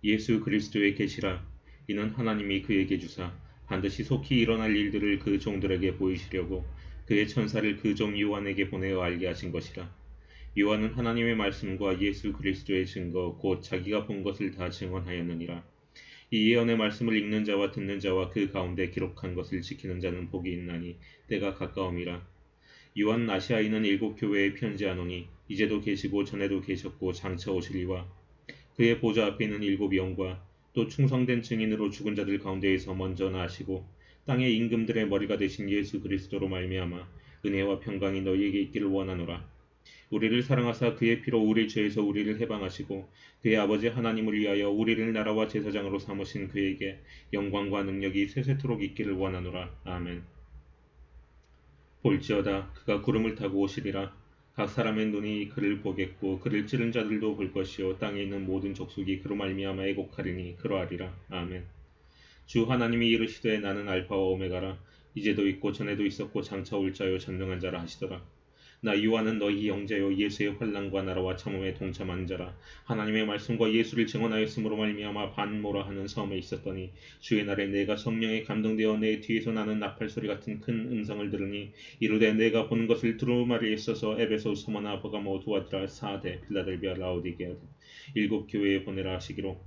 예수 그리스도의 계시라. 이는 하나님이 그에게 주사 반드시 속히 일어날 일들을 그 종들에게 보이시려고 그의 천사를 그 종 요한에게 보내어 알게 하신 것이라. 요한은 하나님의 말씀과 예수 그리스도의 증거 곧 자기가 본 것을 다 증언하였느니라. 이 예언의 말씀을 읽는 자와 듣는 자와 그 가운데 기록한 것을 지키는 자는 복이 있나니 때가 가까움이라. 요한 아시아에 있는 7교회에 편지하노니 이제도 계시고 전에도 계셨고 장차 오시리와 그의 보좌 앞에 있는 7영과 또 충성된 증인으로 죽은 자들 가운데에서 먼저 나시고 땅의 임금들의 머리가 되신 예수 그리스도로 말미암아 은혜와 평강이 너희에게 있기를 원하노라. 우리를 사랑하사 그의 피로 우리 죄에서 우리를 해방하시고 그의 아버지 하나님을 위하여 우리를 나라와 제사장으로 삼으신 그에게 영광과 능력이 세세토록 있기를 원하노라. 아멘. 볼지어다 그가 구름을 타고 오시리라. 각 사람의 눈이 그를 보겠고 그를 찌른 자들도 볼 것이요 땅에 있는 모든 족속이 그로 말미암아 애곡하리니 그러하리라. 아멘. 주 하나님이 이르시되 나는 알파와 오메가라. 이제도 있고 전에도 있었고 장차 올 자요 전능한 자라 하시더라. 나 요한은 너희 형제요 예수의 환난과 나라와 참음에 동참한 자라. 하나님의 말씀과 예수를 증언하였으므로 말미암아 반모라 하는 섬에 있었더니 주의 날에 내가 성령에 감동되어 내 뒤에서 나는 나팔소리 같은 큰 음성을 들으니 이르되 내가 본 것을 두루마리에 있어서 에베소, 서머나, 버가모, 두아드라, 사데, 필라델비아, 라오디게아 등 7교회에 보내라 하시기로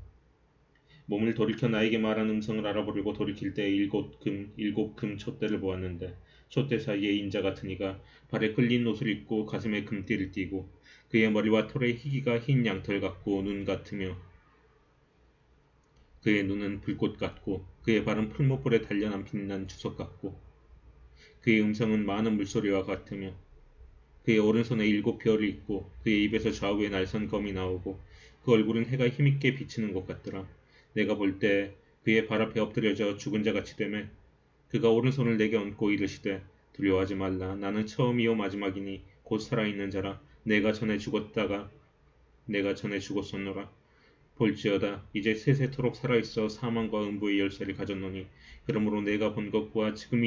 몸을 돌이켜 나에게 말한 음성을 알아보려고 돌이킬 때 일곱 금 촛대를 보았는데 촛대 사이에 인자 같은 이가 발에 끌린 옷을 입고 가슴에 금띠를 띠고 그의 머리와 털의 희기가 흰 양털 같고 눈 같으며 그의 눈은 불꽃 같고 그의 발은 풀무불에 단련한 빛난 주석 같고 그의 음성은 많은 물소리와 같으며 그의 오른손에 7별이 있고 그의 입에서 좌우에 날선 검이 나오고 그 얼굴은 해가 힘있게 비치는 것 같더라. 내가 볼 때 그의 발 앞에 엎드려져 죽은 자같이 되매 그가 오른손을 내게 얹고 이르시되 두려워하지 말라. 나는 처음이요 마지막이니 곧 살아있는 자라. 내가 전에 죽었었노라. 볼지어다 이제 세세토록 살아있어 사망과 음부의 열쇠를 가졌노니 그러므로 내가 본 것과 지금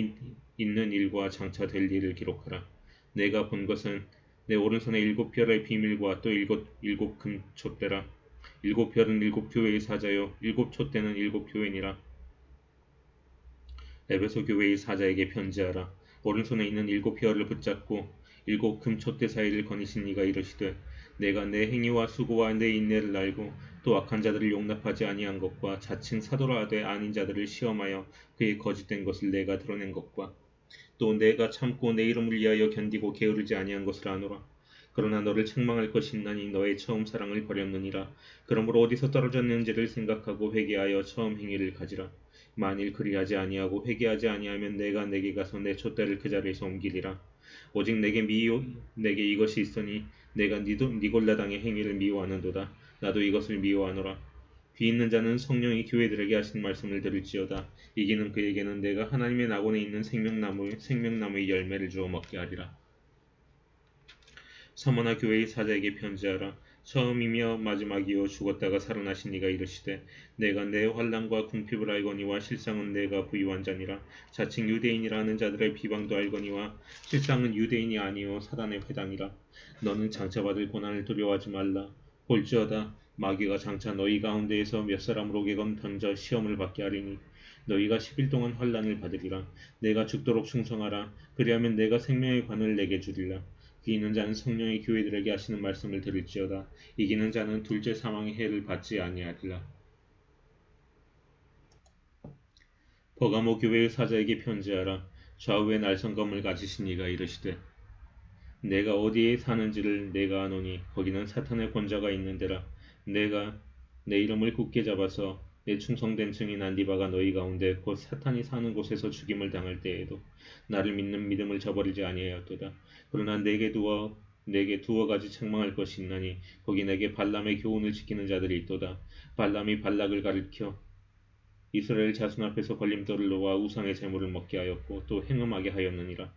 있는 일과 장차 될 일을 기록하라. 내가 본 것은 내 오른손에 7별의 비밀과 또 일곱 금촛대라. 7별은 7교회의 사자요 7촛대는 7교회니라. 에베소 교회의 사자에게 편지하라. 오른손에 있는 7별을 붙잡고 7금촛대 사이를 거니신 이가 이르시되 내가 내 행위와 수고와 내 인내를 알고 또 악한 자들을 용납하지 아니한 것과 자칭 사도라 하되 아닌 자들을 시험하여 그의 거짓된 것을 내가 드러낸 것과 또 내가 참고 내 이름을 위하여 견디고 게으르지 아니한 것을 아노라. 그러나 너를 책망할 것이 있나니 너의 처음 사랑을 버렸느니라. 그러므로 어디서 떨어졌는지를 생각하고 회개하여 처음 행위를 가지라. 만일 그리하지 아니하고 회개하지 아니하면 내가 내게 가서 내 촛대를 그 자리에서 옮기리라. 오직 내게 이것이 있으니 내가 니골라당의 행위를 미워하는도다. 나도 이것을 미워하노라. 귀 있는 자는 성령이 교회들에게 하신 말씀을 들을지어다. 이기는 그에게는 내가 하나님의 낙원에 있는 생명나무의 열매를 주어 먹게 하리라. 서머나 교회의 사자에게 편지하라. 처음이며 마지막이요 죽었다가 살아나신 이가 이르시되 내가 내 환난과 궁핍을 알거니와 실상은 내가 부유한 자니라. 자칭 유대인이라 하는 자들의 비방도 알거니와 실상은 유대인이 아니요 사단의 회당이라. 너는 장차 받을 고난을 두려워하지 말라. 볼지어다 마귀가 장차 너희 가운데에서 몇 사람으로 개건 던져 시험을 받게 하리니 너희가 10일 동안 환난을 받으리라. 내가 죽도록 충성하라. 그리하면 내가 생명의 관을 내게 주리라. 귀 있는 자는 성령의 교회들에게 하시는 말씀을 들을지어다. 이기는 자는 둘째 사망의 해를 받지 아니하리라. 버가모 교회의 사자에게 편지하라. 좌우에 날성검을 가지신 이가 이르시되 내가 어디에 사는지를 내가 아노니 거기는 사탄의 권자가 있는 데라. 내가 내 이름을 굳게 잡아서 내 충성된 증인 안디바가 너희 가운데 곧 사탄이 사는 곳에서 죽임을 당할 때에도 나를 믿는 믿음을 저버리지 아니하였도다. 그러나 내게 두어 가지 책망할 것이 있나니 거기 내게 발람의 교훈을 지키는 자들이 있도다. 발람이 발락을 가리켜 이스라엘 자손 앞에서 걸림돌을 놓아 우상의 재물을 먹게 하였고 또 행음하게 하였느니라.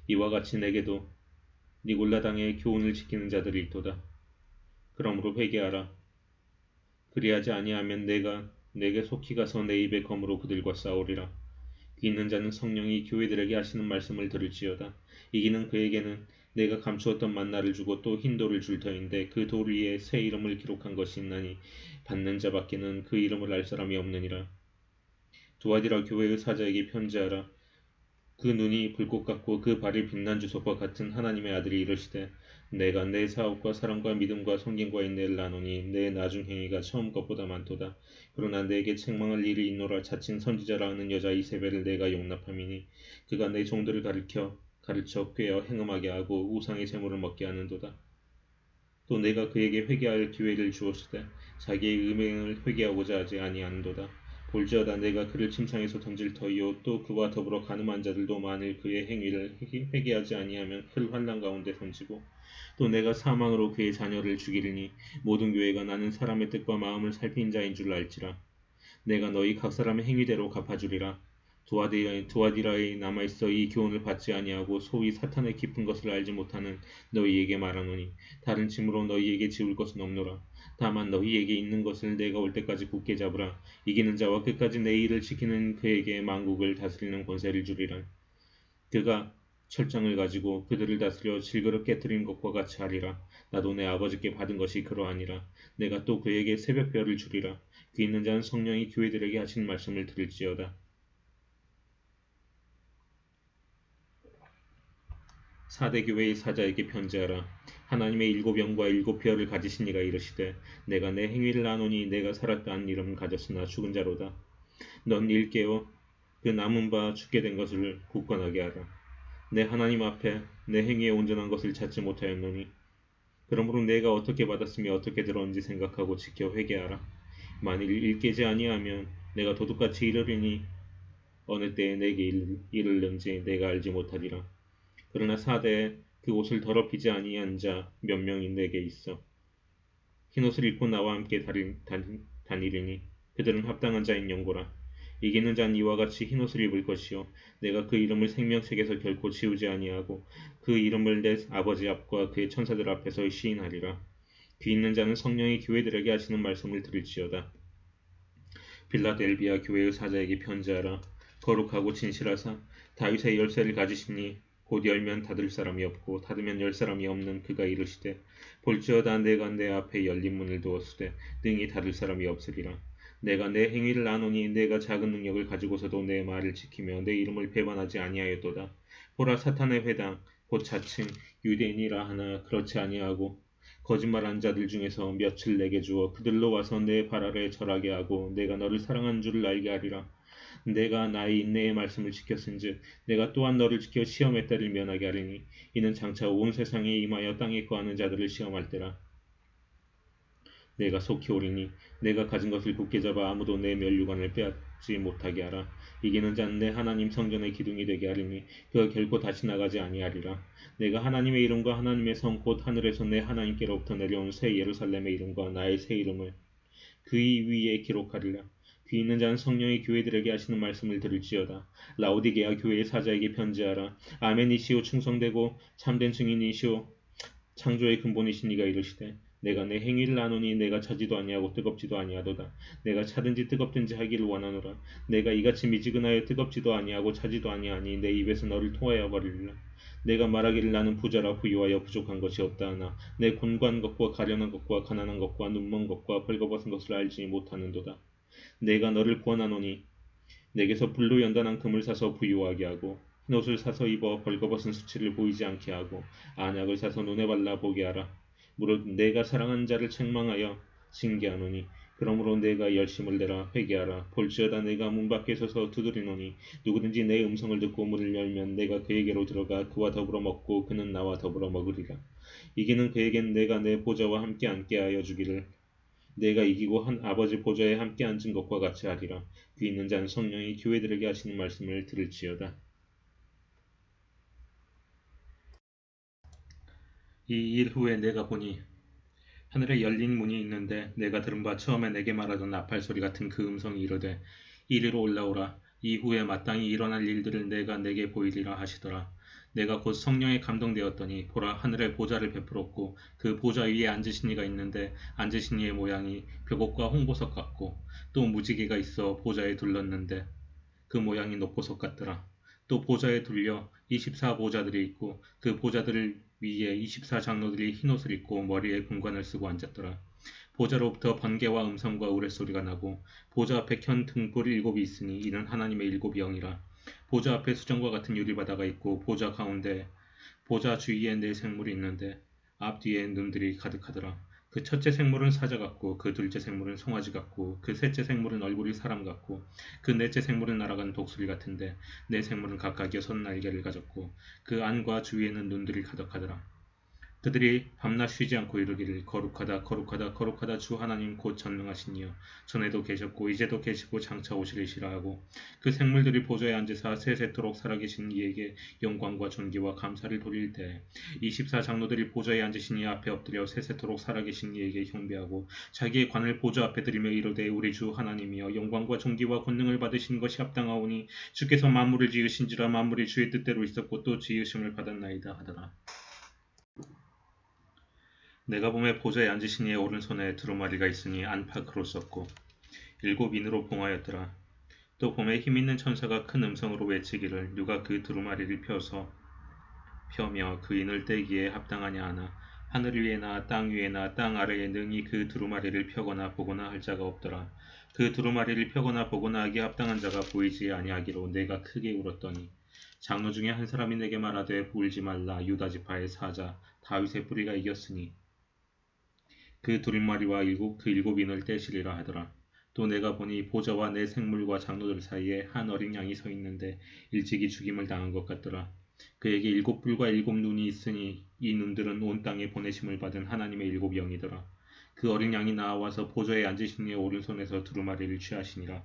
이와 같이 내게도 니골라당의 교훈을 지키는 자들이 있도다. 그러므로 회개하라. 그리하지 아니하면 내가 내게 속히 가서 내 입의 검으로 그들과 싸우리라. 귀 있는 자는 성령이 교회들에게 하시는 말씀을 들을지어다. 이기는 그에게는 내가 감추었던 만나를 주고 또 흰 돌을 줄 터인데 그 돌 위에 새 이름을 기록한 것이 있나니 받는 자밖에는 그 이름을 알 사람이 없느니라. 두아디라 교회의 사자에게 편지하라. 그 눈이 불꽃 같고 그 발이 빛난 주석과 같은 하나님의 아들이 이르시되 내가 내 사업과 사랑과 믿음과 섬김과 인내를 나누니 내 나중 행위가 처음 것보다 많도다. 그러나 내게 책망할 일이 있노라. 자칭 선지자라 하는 여자 이세벨을 내가 용납함이니 그가 내 종들을 가르쳐 꾀어 행음하게 하고 우상의 재물을 먹게 하는도다. 또 내가 그에게 회개할 기회를 주었으되 자기의 음행을 회개하고자 하지 아니하는도다. 볼지어다 내가 그를 침상에서 던질 터이요 또 그와 더불어 간음한 자들도 만일 그의 행위를 회개하지 아니하면 큰 환난 가운데 던지고 또 내가 사망으로 그의 자녀를 죽이리니 모든 교회가 나는 사람의 뜻과 마음을 살핀 자인 줄 알지라. 내가 너희 각 사람의 행위대로 갚아주리라. 두아디라에 남아있어 이 교훈을 받지 아니하고 소위 사탄의 깊은 것을 알지 못하는 너희에게 말하노니 다른 짐으로 너희에게 지울 것은 없노라. 다만 너희에게 있는 것을 내가 올 때까지 굳게 잡으라. 이기는 자와 끝까지 내 일을 지키는 그에게 만국을 다스리는 권세를 주리라. 그가 철장을 가지고 그들을 다스려 질그릇 깨뜨린 것과 같이 하리라. 나도 내 아버지께 받은 것이 그러하니라. 내가 또 그에게 새벽별을 주리라. 귀 있는 자는 성령이 교회들에게 하신 말씀을 들을지어다. 사대 교회의 사자에게 편지하라. 하나님의 일곱 영과 일곱 뼈를 가지신 이가 이르시되 내가 내 행위를 아노니 내가 살았다 한 이름은 가졌으나 죽은 자로다. 넌 일깨어 그 남은 바 죽게 된 것을 굳건하게 하라. 내 하나님 앞에 내 행위에 온전한 것을 찾지 못하였노니 그러므로 내가 어떻게 받았으며 어떻게 들었는지 생각하고 지켜 회개하라. 만일 일깨지 아니하면 내가 도둑같이 이르리니 어느 때에 내게 이르는지 내가 알지 못하리라. 그러나 사대에 그 옷을 더럽히지 아니한 자 몇 명이 내게 있어. 흰옷을 입고 나와 함께 다니리니 그들은 합당한 자인 영고라. 이기는 자는 이와 같이 흰옷을 입을 것이요 내가 그 이름을 생명책에서 결코 지우지 아니하고 그 이름을 내 아버지 앞과 그의 천사들 앞에서 시인하리라. 귀 있는 자는 성령이 교회들에게 하시는 말씀을 들을지어다. 빌라델비아 교회의 사자에게 편지하라. 거룩하고 진실하사 다윗의 열쇠를 가지시니 곧 열면 닫을 사람이 없고 닫으면 열 사람이 없는 그가 이르시되 볼지어다 내가 내 앞에 열린 문을 두었으되 능히 닫을 사람이 없으리라. 내가 내 행위를 아노니 내가 작은 능력을 가지고서도 내 말을 지키며 내 이름을 배반하지 아니하였도다. 보라 사탄의 회당 곧 자칭 유대인이라 하나 그렇지 아니하고 거짓말한 자들 중에서 며칠 내게 주어 그들로 와서 내 발 아래 절하게 하고 내가 너를 사랑한 줄을 알게 하리라. 내가 나의 인내의 말씀을 지켰은즉 내가 또한 너를 지켜 시험의 때를 면하게 하리니 이는 장차 온 세상에 임하여 땅에 거하는 자들을 시험할 때라. 내가 속히 오리니 내가 가진 것을 굳게 잡아 아무도 내 면류관을 빼앗지 못하게 하라. 이기는 자는 내 하나님 성전의 기둥이 되게 하리니 그가 결코 다시 나가지 아니하리라. 내가 하나님의 이름과 하나님의 성 곧 하늘에서 내 하나님께로부터 내려온 새 예루살렘의 이름과 나의 새 이름을 그 위에 기록하리라. 귀 있는 자는 성령이 교회들에게 하시는 말씀을 들을지어다. 라오디게아 교회의 사자에게 편지하라. 아멘이시오 충성되고 참된 증인이시오 창조의 근본이신 이가 이르시되 내가 내 행위를 아노니 내가 차지도 아니하고 뜨겁지도 아니하도다. 내가 차든지 뜨겁든지 하기를 원하노라. 내가 이같이 미지근하여 뜨겁지도 아니하고 차지도 아니하니 내 입에서 너를 토하여 버리리라. 내가 말하기를 나는 부자라 부유하여 부족한 것이 없다 하나 내 곤고한 것과 가련한 것과 가난한 것과 눈먼 것과 벌거벗은 것을 알지 못하는도다. 내가 너를 구원하노니 내게서 불로 연단한 금을 사서 부유하게 하고 흰옷을 사서 입어 벌거벗은 수치를 보이지 않게 하고 안약을 사서 눈에 발라 보게 하라. 무릇 내가 사랑한 자를 책망하여 징계하노니 그러므로 내가 열심을 내라 회개하라. 볼지어다 내가 문 밖에 서서 두드리노니 누구든지 내 음성을 듣고 문을 열면 내가 그에게로 들어가 그와 더불어 먹고 그는 나와 더불어 먹으리라. 이기는 그에겐 내가 내 보좌와 함께 앉게 하여 주기를 내가 이기고 한 아버지 보좌에 함께 앉은 것과 같이 하리라. 귀 있는 자는 성령이 교회들에게 하시는 말씀을 들을지어다. 이 일 후에 내가 보니 하늘에 열린 문이 있는데 내가 들은 바 처음에 내게 말하던 나팔 소리 같은 그 음성이 이르되 이리로 올라오라. 이후에 마땅히 일어날 일들을 내가 내게 보이리라 하시더라. 내가 곧 성령에 감동되었더니 보라 하늘에 보좌를 베풀었고 그 보좌 위에 앉으신 이가 있는데 앉으신 이의 모양이 벽옥과 홍보석 같고 또 무지개가 있어 보좌에 둘렀는데 그 모양이 녹보석 같더라. 또 보좌에 둘려 24보좌들이 있고 그 보좌들 위에 24장로들이 흰옷을 입고 머리에 군관을 쓰고 앉았더라. 보좌로부터 번개와 음성과 우레소리가 나고 보좌 앞에 켠 등불 7이 있으니 이는 하나님의 7 영이라. 보좌 앞에 수정과 같은 유리바다가 있고 보좌 가운데 보좌 주위에 4 생물이 있는데 앞뒤에 눈들이 가득하더라. 그 첫째 생물은 사자 같고 그 둘째 생물은 송아지 같고 그 셋째 생물은 얼굴이 사람 같고 그 넷째 생물은 날아가는 독수리 같은데 4 생물은 각각 6 날개를 가졌고 그 안과 주위에는 눈들이 가득하더라. 그들이 밤낮 쉬지 않고 이르기를 거룩하다 거룩하다 거룩하다 주 하나님 곧 전능하신 이여 전에도 계셨고 이제도 계시고 장차 오시리시라 하고 그 생물들이 보좌에 앉으사 세세토록 살아계신 이에게 영광과 존귀와 감사를 돌릴 때 24장로들이 보좌에 앉으신 이 앞에 엎드려 세세토록 살아계신 이에게 경배하고 자기의 관을 보좌 앞에 들이며 이르되 우리 주 하나님이여 영광과 존귀와 권능을 받으신 것이 합당하오니 주께서 만물을 지으신지라 만물이 주의 뜻대로 있었고 또 지으심을 받았나이다 하더라. 내가 보매 보좌에 앉으신 이의 오른손에 두루마리가 있으니 안팎으로 썼고 7인으로 봉하였더라. 또 보매 힘있는 천사가 큰 음성으로 외치기를 누가 그 두루마리를 펴며 그 인을 떼기에 합당하냐 하나 하늘 위에나 땅 위에나 땅 아래에 능히 그 두루마리를 펴거나 보거나 할 자가 없더라. 그 두루마리를 펴거나 보거나 하기에 합당한 자가 보이지 아니하기로 내가 크게 울었더니 장로 중에 한 사람이 내게 말하되 울지 말라 유다 지파의 사자 다윗의 뿌리가 이겼으니 그 두루마리와 그 7인을 떼시리라 하더라. 또 내가 보니 보좌와 4 생물과 장로들 사이에 한 어린 양이 서 있는데 일찍이 죽임을 당한 것 같더라. 그에게 7뿔과 7눈이 있으니 이 눈들은 온 땅에 보내심을 받은 하나님의 7 영이더라. 그 어린 양이 나와서 보좌에 앉으신 이의 오른손에서 두루마리를 취하시니라.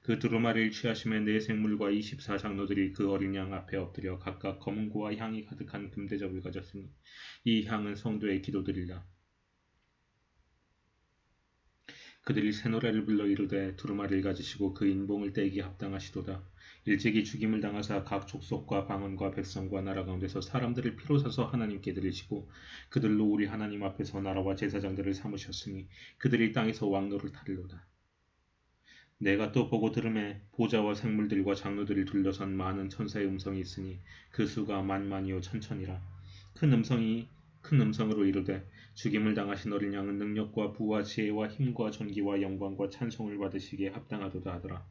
그 두루마리를 취하심에 4 생물과 24장로들이 그 어린 양 앞에 엎드려 각각 검은고와 향이 가득한 금대접을 가졌으니 이 향은 성도의 기도들이라. 그들이 새 노래를 불러 이르되 두루마리를 가지시고 그 인봉을 떼기에 합당하시도다. 일찍이 죽임을 당하사 각 족속과 방언과 백성과 나라 가운데서 사람들을 피로 사서 하나님께 드리시고 그들로 우리 하나님 앞에서 나라와 제사장들을 삼으셨으니 그들이 땅에서 왕노를 타릴로다. 내가 또 보고 들음에 보좌와 생물들과 장로들을 둘러선 많은 천사의 음성이 있으니 그 수가 만만이요 천천이라. 큰 음성으로 이르되 죽임을 당하신 어린 양은 능력과 부와 지혜와 힘과 존귀와 영광과 찬송을 받으시기에 합당하도다 하더라.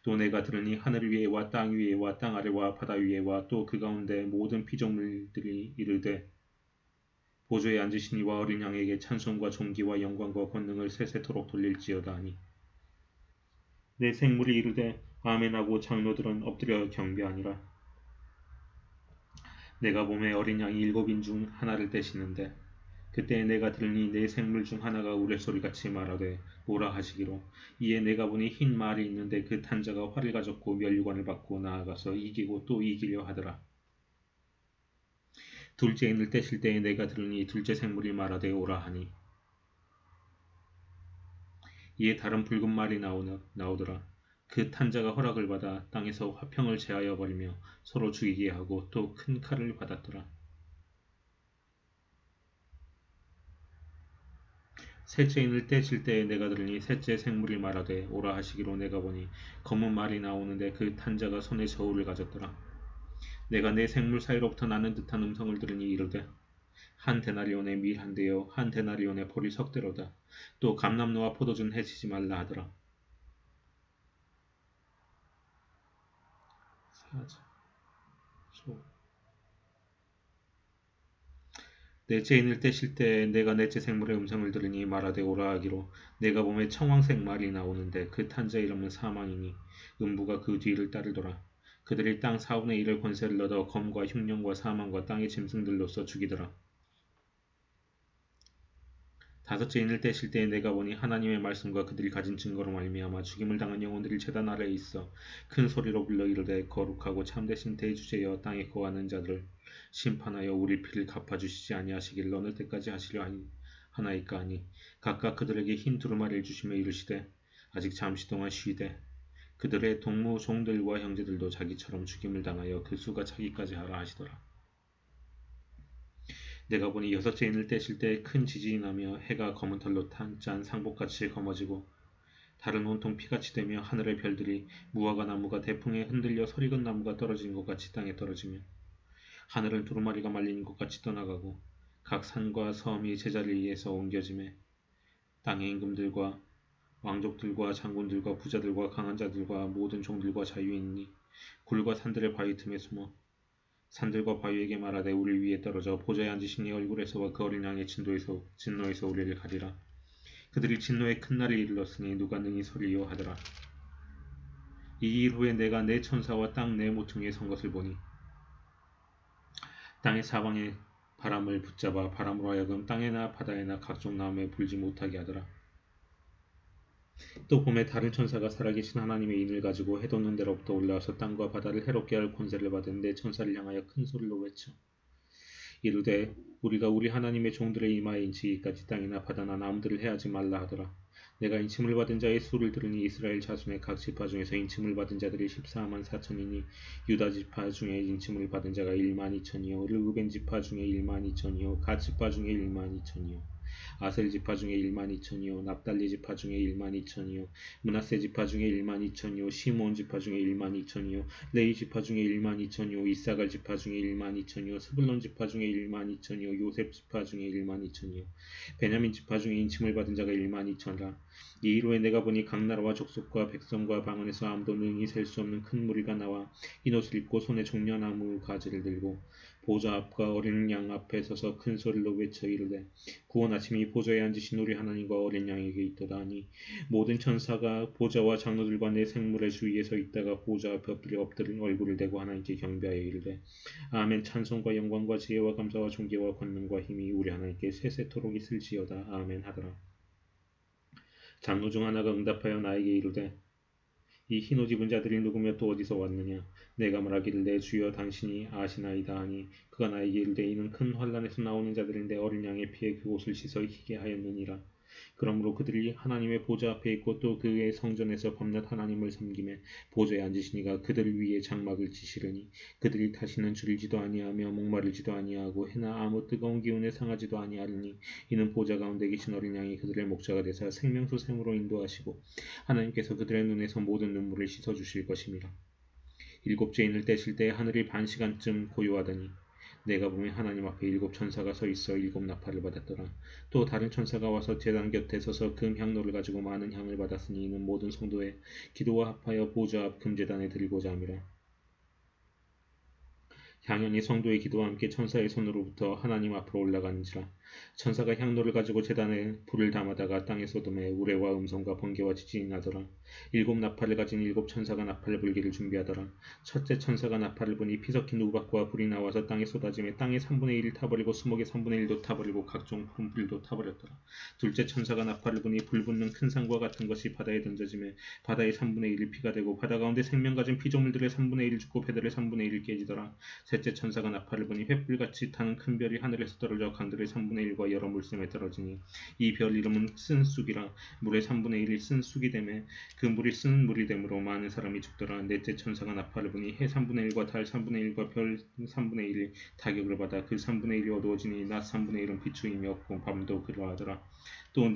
또 내가 들으니 하늘 위에와 땅 위에와 땅 아래와 바다 위에와 또 그 가운데 모든 피조물들이 이르되 보좌에 앉으신 이와 어린 양에게 찬송과 존귀와 영광과 권능을 세세토록 돌릴지어다 하니 내 생물이 이르되 아멘하고 장로들은 엎드려 경배하니라. 내가 보매 어린 양이 7인 중 하나를 떼시는데 그때 내가 들으니 4 생물 중 하나가 우레소리같이 말하되 오라 하시기로 이에 내가 보니 흰 말이 있는데 그 탄자가 활을 가졌고 면류관을 받고 나아가서 이기고 또 이기려 하더라. 둘째 인을 떼실 때에 내가 들으니 둘째 생물이 말하되 오라 하니 이에 다른 붉은 말이 나오더라. 그 탄자가 허락을 받아 땅에서 화평을 제하여 버리며 서로 죽이게 하고 또 큰 칼을 받았더라. 셋째 인을 떼실 때에 내가 들으니 셋째 생물이 말하되 오라 하시기로 내가 보니 검은 말이 나오는데 그 탄자가 손에 저울을 가졌더라. 내가 내 생물 사이로부터 나는 듯한 음성을 들으니 이르되 한 데나리온의 밀 한 대요 한 데나리온의 보리 석 대로다. 또 감람노와 포도주는 해치지 말라 하더라. 사자, 소. 넷째 인을 떼실 때 내가 넷째 생물의 음성을 들으니 말하되 오라 하기로 내가 보매 청황색 말이 나오는데 그 탄자 이름은 사망이니 음부가 그 뒤를 따르더라. 그들이 땅 4분의 1을 권세를 얻어 검과 흉년과 사망과 땅의 짐승들로서 죽이더라. 다섯째 인을 떼실 때에 내가 보니 하나님의 말씀과 그들이 가진 증거로 말미암아 죽임을 당한 영혼들이 제단 아래에 있어 큰 소리로 불러 이르되 거룩하고 참되신 대주제여 땅에 거하는 자들을 심판하여 우리 피를 갚아주시지 아니하시길 어느 때까지 하시려 하나이까 하니 각각 그들에게 흰 두루마리를 주시며 이르시되 아직 잠시 동안 쉬되 그들의 동무 종들과 형제들도 자기처럼 죽임을 당하여 그 수가 차기까지 하라 하시더라. 내가 보니 6째 인을 떼실 때 큰 지진이 나며 해가 검은 털로 짠 상복같이 검어지고 달은 온통 피같이 되며 하늘의 별들이 무화과 나무가 대풍에 흔들려 서리건 나무가 떨어진 것 같이 땅에 떨어지며 하늘은 두루마리가 말린 것 같이 떠나가고 각 산과 섬이 제자리에서 옮겨지매 땅의 임금들과 왕족들과 장군들과 부자들과 강한 자들과 모든 종들과 자유인이 굴과 산들의 바위 틈에 숨어 산들과 바위에게 말하되 우리 위에 떨어져 보좌에 앉으신 이 얼굴에서와 그 어린 양의 진노에서 우리를 가리라. 그들이 진노의 큰 날을 이르렀으니 누가 능히 서리요 하더라. 이 일 후에 내가 내 천사와 땅 내 모퉁이에 선 것을 보니 땅의 사방에 바람을 붙잡아 바람으로 하여금 땅에나 바다에나 각종 나무에 불지 못하게 하더라. 또 봄에 다른 천사가 살아계신 하나님의 인을 가지고 해돋는 데로부터 올라와서 땅과 바다를 해롭게 할 권세를 받은 내 천사를 향하여 큰 소리로 외쳐 이르되 우리가 우리 하나님의 종들의 이마에 인치기까지 땅이나 바다나 나무들을 해하지 말라 하더라. 내가 인침을 받은 자의 수를 들으니 이스라엘 자손의 각 지파 중에서 인침을 받은 자들이 14만 4천이니 유다 지파 중에 인침을 받은 자가 1만 2천이요 르우벤 지파 중에 1만 2천이요 갓 지파 중에 1만 2천이요 아셀 지파 중에 1만 2천이요 납달리 지파 중에 1만 2천이요 므낫세 지파 중에 1만 2천이요 시몬 지파 중에 1만 2천이요 레위 지파 중에 1만 2천이요 이사갈 지파 중에 1만 2천이요 스불론 지파 중에 1만 2천이요 요셉 지파 중에 1만 2천이요 베냐민 지파 중에 인침을 받은 자가 1만 2천이라. 이 이후에 내가 보니 각 나라와 족속과 백성과 방언에서 아무도 능히 셀 수 없는 큰 무리가 나와 흰 옷을 입고 손에 종려나무 가지를 들고 보좌 앞과 어린 양 앞에 서서 큰 소리로 외쳐 이르되 구원하심이 보좌에 앉으신 우리 하나님과 어린 양에게 있도다 하니 모든 천사가 보좌와 장로들과 내 생물의 주위에 서 있다가 보좌 앞에 엎드려 얼굴을 대고 하나님께 경배하여 이르되 아멘. 찬송과 영광과 지혜와 감사와 존귀와 권능과 힘이 우리 하나님께 세세토록 있을지어다. 아멘 하더라. 장로 중 하나가 응답하여 나에게 이르되 이 흰옷 입은 자들이 누구며 또 어디서 왔느냐. 내가 말하기를 내 주여 당신이 아시나이다 하니 그가 나에게 이르되 이는 큰 환란에서 나오는 자들인데 어린 양의 피에 그 옷을 씻어 희게 하였느니라. 그러므로 그들이 하나님의 보좌 앞에 있고 또 그의 성전에서 밤낮 하나님을 섬기며 보좌에 앉으시니가 그들 위에 장막을 치시려니 그들이 다시는 줄이지도 아니하며 목마르지도 아니하고 해나 아무 뜨거운 기운에 상하지도 아니하리니 이는 보좌 가운데 계신 어린 양이 그들의 목자가 되사 생명수 샘으로 인도하시고 하나님께서 그들의 눈에서 모든 눈물을 씻어주실 것임이라. 일곱 죄인을 떼실 때 하늘이 반 시간쯤 고요하더니 내가 보니 하나님 앞에 일곱 천사가 서 있어 일곱 나팔을 받았더라. 또 다른 천사가 와서 제단 곁에 서서 금 향로를 가지고 많은 향을 받았으니 이는 모든 성도의 기도와 합하여 보좌 앞 금제단에 드리고자 함이라. 향연이 성도의 기도와 함께 천사의 손으로부터 하나님 앞으로 올라가는지라. 천사가 향로를 가지고 제단에 불을 담아다가 땅에 쏟음에 우레와 음성과 번개와 지진이 나더라. 일곱 나팔을 가진 일곱 천사가 나팔 불기를 준비하더라. 첫째 천사가 나팔을 부니 피 섞인 우박과 불이 나와서 땅에 쏟아지며 땅의 3분의 1을 타버리고 수목의 3분의 1도 타버리고 각종 푸른 불도 타버렸더라. 둘째 천사가 나팔을 부니 불 붙는 큰 산과 같은 것이 바다에 던져지며 바다의 3분의 1이 피가 되고 바다 가운데 생명 가진 피조물들의 3분의 1을 죽고 배들의 3분의 1을 깨지더라. 셋째 천사가 나팔을 부니 횃불같이 타는 큰 별이 하늘에서 떨어져 강들의 3분의 1과 여러 물샘에 떨어지니 이 별 이름은 쓴쑥이라. 물의 3분의 1이 쓴쑥이 되매 그 물이 쓴 물이 되므로 많은 사람이 죽더라. 넷째 천사가 나팔을 부니 해 3분의 1과 달 3분의 1과 별 3분의 1이 타격을 받아 그 3분의 1이 어두워지니 낮 3분의 1은 비추임이 없고 밤도 그러하더라. 또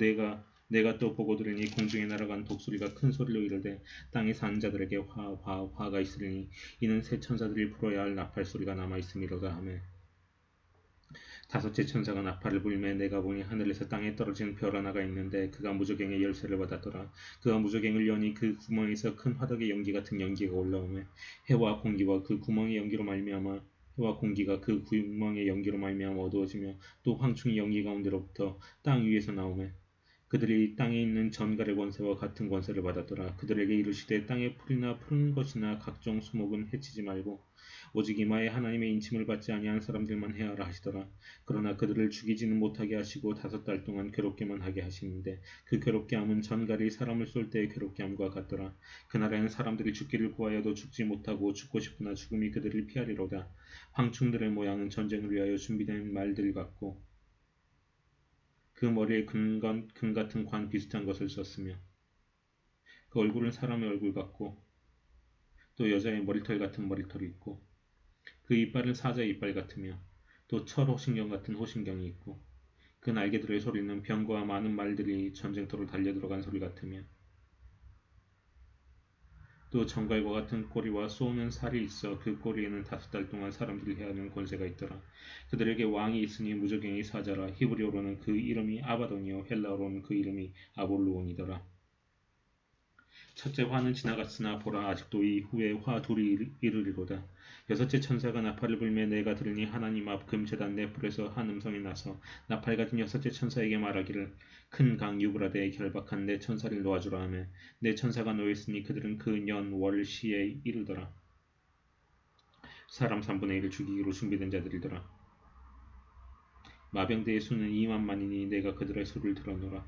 내가 또 보고 들으니 공중에 날아간 독수리가 큰 소리로 이르되 땅에 사는 자들에게 화가 있으리니 이는 새 천사들이 불어야 할 나팔 소리가 남아 있음이로다 하며 다섯째 천사가 나팔을 불매 내가 보니 하늘에서 땅에 떨어진 별 하나가 있는데 그가 무저갱의 열쇠를 받았더라. 그가 무저갱을 여니 그 구멍에서 큰 화덕의 연기 같은 연기가 올라오며 해와 공기와 그 구멍의 연기로 말미암아 해와 공기가 그 구멍의 연기로 말미암아 어두워지며 또 황충이 연기 가운데로부터 땅 위에서 나오며 그들이 땅에 있는 전갈의 권세와 같은 권세를 받았더라. 그들에게 이르시되 땅의 풀이나 푸른 것이나 각종 수목은 해치지 말고 오직 이마에 하나님의 인침을 받지 아니한 사람들만 해하라 하시더라. 그러나 그들을 죽이지는 못하게 하시고 5달 동안 괴롭게만 하게 하시는데 그 괴롭게 함은 전갈이 사람을 쏠 때의 괴롭게 함과 같더라. 그날에는 사람들이 죽기를 구하여도 죽지 못하고 죽고 싶으나 죽음이 그들을 피하리로다. 황충들의 모양은 전쟁을 위하여 준비된 말들 같고 그 머리에 금 같은 관 비슷한 것을 썼으며 그 얼굴은 사람의 얼굴 같고 또 여자의 머리털 같은 머리털이 있고 그 이빨은 사자의 이빨 같으며 또 철 호신경 같은 호신경이 있고 그 날개들의 소리는 병과 많은 말들이 전쟁터로 달려들어간 소리 같으며 또 정갈과 같은 꼬리와 쏘는 살이 있어 그 꼬리에는 5달 동안 사람들을 해하는 권세가 있더라. 그들에게 왕이 있으니 무적행이 사자라. 히브리어로는 그 이름이 아바돈이요 헬라어로는 그 이름이 아볼루온이더라. 첫째 화는 지나갔으나 보라 아직도 이 후에 화 둘이 이르리로다. 여섯째 천사가 나팔을 불매 내가 들으니 하나님 앞 금제단 네 뿔에서 한 음성이 나서 나팔 가진 여섯째 천사에게 말하기를 큰 강 유브라데에 결박한 내 천사를 놓아주라 하며 내 천사가 놓였으니 그들은 그 년 월 시에 이르더라. 사람 3분의 1을 죽이기로 준비된 자들이더라. 마병대의 수는 2만만이니 내가 그들의 수를 들어노라.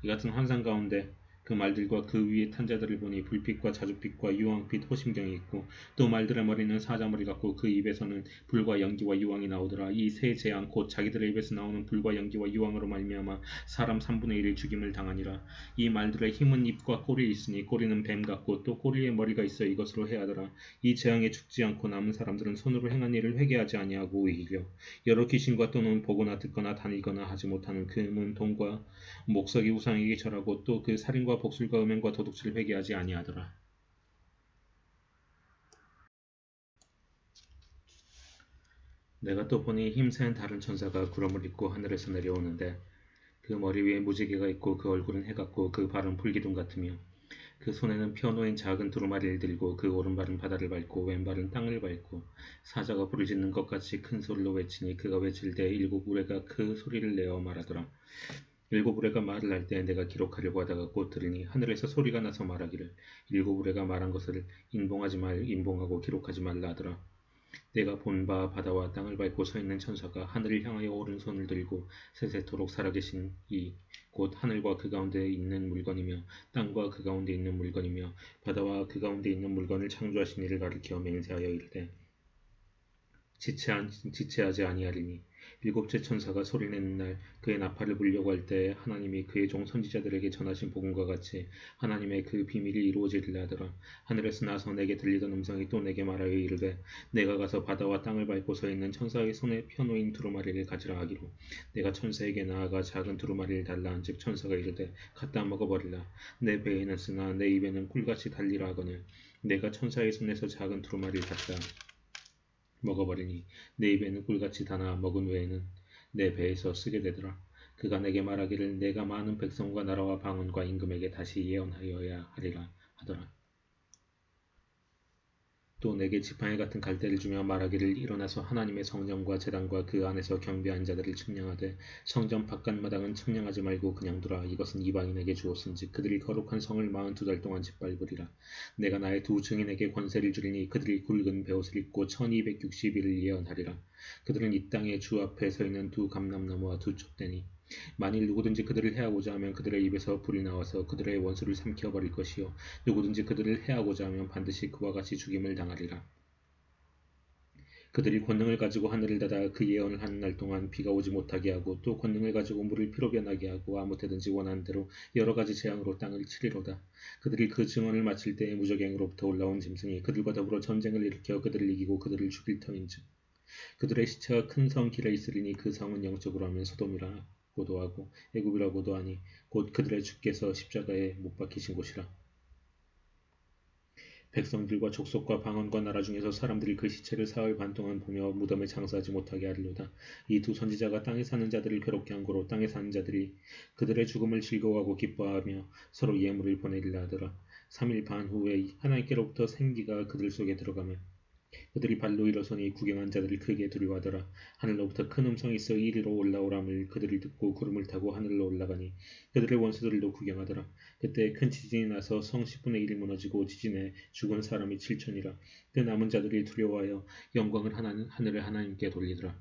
이 같은 환상 가운데 그 말들과 그 위에 탄 자들을 보니 불빛과 자줏빛과 유황빛 호심경이 있고 또 말들의 머리는 사자머리 같고 그 입에서는 불과 연기와 유황이 나오더라. 이 세 재앙 곧 자기들의 입에서 나오는 불과 연기와 유황으로 말미암아 사람 3분의 1이 죽임을 당하니라. 이 말들의 힘은 입과 꼬리에 있으니 꼬리는 뱀 같고 또 꼬리에 머리가 있어 이것으로 해하더라. 이 재앙에 죽지 않고 남은 사람들은 손으로 행한 일을 회개하지 아니하고 오히려 여러 귀신과 또는 보거나 듣거나 다니거나 하지 못하는 금은 돈과 목석이 우상에게 절하고 또 그 살인과 복술과 음행과 도둑질을 회개하지 아니하더라. 내가 또 보니 힘센 다른 천사가 구름을 입고 하늘에서 내려오는데 그 머리 위에 무지개가 있고 그 얼굴은 해 같고 그 발은 불기둥 같으며 그 손에는 펴놓인 작은 두루마리를 들고 그 오른발은 바다를 밟고 왼발은 땅을 밟고 사자가 부르짖는 것 같이 큰 소리로 외치니 그가 외칠 때 일곱 우레가 그 소리를 내어 말하더라. 일곱 우레가 말을 할 때 내가 기록하려고 하다가 곧 들으니 하늘에서 소리가 나서 말하기를 일곱 우레가 말한 것을 인봉하고 기록하지 말라 하더라. 내가 본 바 바다와 땅을 밟고 서 있는 천사가 하늘을 향하여 오른손을 들고 세세토록 살아계신 이 곧 하늘과 그 가운데 있는 물건이며 땅과 그 가운데 있는 물건이며 바다와 그 가운데 있는 물건을 창조하신 이를 가리켜 맹세하여 이르되 지체하지 아니하리니 일곱째 천사가 소리내는 날 그의 나팔을 불려고 할 때 하나님이 그의 종 선지자들에게 전하신 복음과 같이 하나님의 그 비밀이 이루어지리라 하더라. 하늘에서 나서 내게 들리던 음성이 또 내게 말하여 이르되 내가 가서 바다와 땅을 밟고 서 있는 천사의 손에 펴놓인 두루마리를 가지라 하기로 내가 천사에게 나아가 작은 두루마리를 달라 한즉 천사가 이르되 갖다 먹어버리라. 내 배에는 쓰나 내 입에는 꿀같이 달리라 하거늘 내가 천사의 손에서 작은 두루마리를 갖다 먹어버리니 내 입에는 꿀같이 다나 먹은 외에는 내 배에서 쓰게 되더라. 그가 내게 말하기를 내가 많은 백성과 나라와 방언과 임금에게 다시 예언하여야 하리라 하더라. 또 내게 지팡이 같은 갈대를 주며 말하기를 일어나서 하나님의 성전과 제단과 그 안에서 경배한 자들을 측량하되 성전 바깥마당은 측량하지 말고 그냥 두라. 이것은 이방인에게 주었은즉 그들이 거룩한 성을 42달 동안 짓밟으리라. 내가 나의 두 증인에게 권세를 주리니 그들이 굵은 베옷을 입고 1260일을 예언하리라. 그들은 이 땅의 주 앞에 서 있는 두 감람나무와 두 촛대니 만일 누구든지 그들을 해하고자 하면 그들의 입에서 불이 나와서 그들의 원수를 삼켜버릴 것이요 누구든지 그들을 해하고자 하면 반드시 그와 같이 죽임을 당하리라. 그들이 권능을 가지고 하늘을 닫아 그 예언을 하는 날 동안 비가 오지 못하게 하고 또 권능을 가지고 물을 피로 변하게 하고 아무 때든지 원하는 대로 여러 가지 재앙으로 땅을 치리로다. 그들이 그 증언을 마칠 때에 무적행으로부터 올라온 짐승이 그들과 더불어 전쟁을 일으켜 그들을 이기고 그들을 죽일 터인즉 그들의 시체가 큰 성 길에 있으리니 그 성은 영적으로 하면 소돔이라고도 하고 애굽이라고도 하니 곧 그들의 주께서 십자가에 못 박히신 곳이라. 백성들과 족속과 방언과 나라 중에서 사람들이 그 시체를 사흘 반 동안 보며 무덤에 장사하지 못하게 하리로다. 이 두 선지자가 땅에 사는 자들을 괴롭게 한 고로 땅에 사는 자들이 그들의 죽음을 즐거워하고 기뻐하며 서로 예물을 보내리라 하더라. 3일 반 후에 하나님께로부터 생기가 그들 속에 들어가며 그들이 발로 일어서니 구경한 자들이 크게 두려워하더라. 하늘로부터 큰 음성이 있어 이리로 올라오람을 그들이 듣고 구름을 타고 하늘로 올라가니 그들의 원수들도 구경하더라. 그때 큰 지진이 나서 성 10분의 1이 무너지고 지진에 죽은 사람이 7천이라. 그 남은 자들이 두려워하여 영광을 하늘의 하나님께 돌리더라.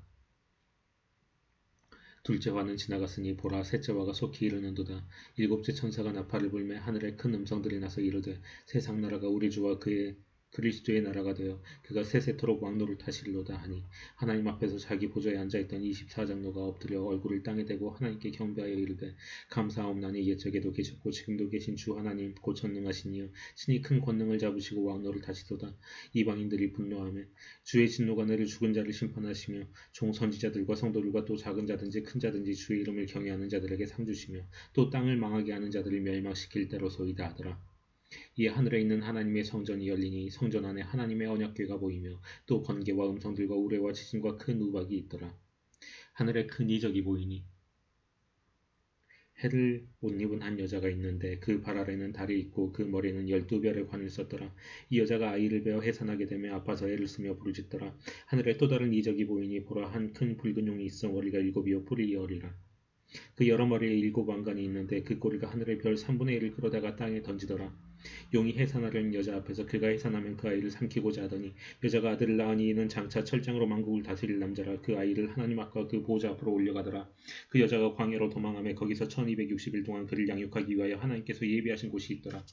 둘째 화는 지나갔으니 보라 셋째 화가 속히 이르는도다. 일곱째 천사가 나팔을 불매 하늘에 큰 음성들이 나서 이르되 세상 나라가 우리 주와 그의 그리스도의 나라가 되어 그가 세세토록 왕노를 타시리로다 하니 하나님 앞에서 자기 보좌에 앉아있던 24장로가 엎드려 얼굴을 땅에 대고 하나님께 경배하여 이르되 감사하옵나니 옛적에도 계셨고 지금도 계신 주 하나님 곧 전능하신 이여 친히 큰 권능을 잡으시고 왕노를 타시도다. 이방인들이 분노하며 주의 진노가 내려 죽은 자를 심판하시며 종 선지자들과 성도들과 또 작은 자든지 큰 자든지 주의 이름을 경외하는 자들에게 상 주시며 또 땅을 망하게 하는 자들을 멸망시킬 때로소이다 하더라. 이에 하늘에 있는 하나님의 성전이 열리니 성전 안에 하나님의 언약궤가 보이며 또 번개와 음성들과 우레와 지진과 큰 우박이 있더라. 하늘에 큰 이적이 보이니 해를 못 입은 한 여자가 있는데 그 발 아래는 달이 있고 그 머리에는 12별의 관을 썼더라. 이 여자가 아이를 베어 해산하게 되며 아파서 애를 쓰며 부르짖더라. 하늘에 또 다른 이적이 보이니 보라 한 큰 붉은 용이 있어 머리가 7이요 뿔이 10이라. 그 여러 머리에 7왕관이 있는데 그 꼬리가 하늘의 별 3분의 1을 끌어다가 땅에 던지더라. 용이 해산하려는 여자 앞에서 그가 해산하면 그 아이를 삼키고자 하더니 여자가 아들을 낳으니 이는 장차 철장으로 만국을 다스릴 남자라. 그 아이를 하나님 앞과 그 보좌 앞으로 올려가더라. 그 여자가 광야로 도망하며 거기서 1260일 동안 그를 양육하기 위하여 하나님께서 예비하신 곳이 있더라.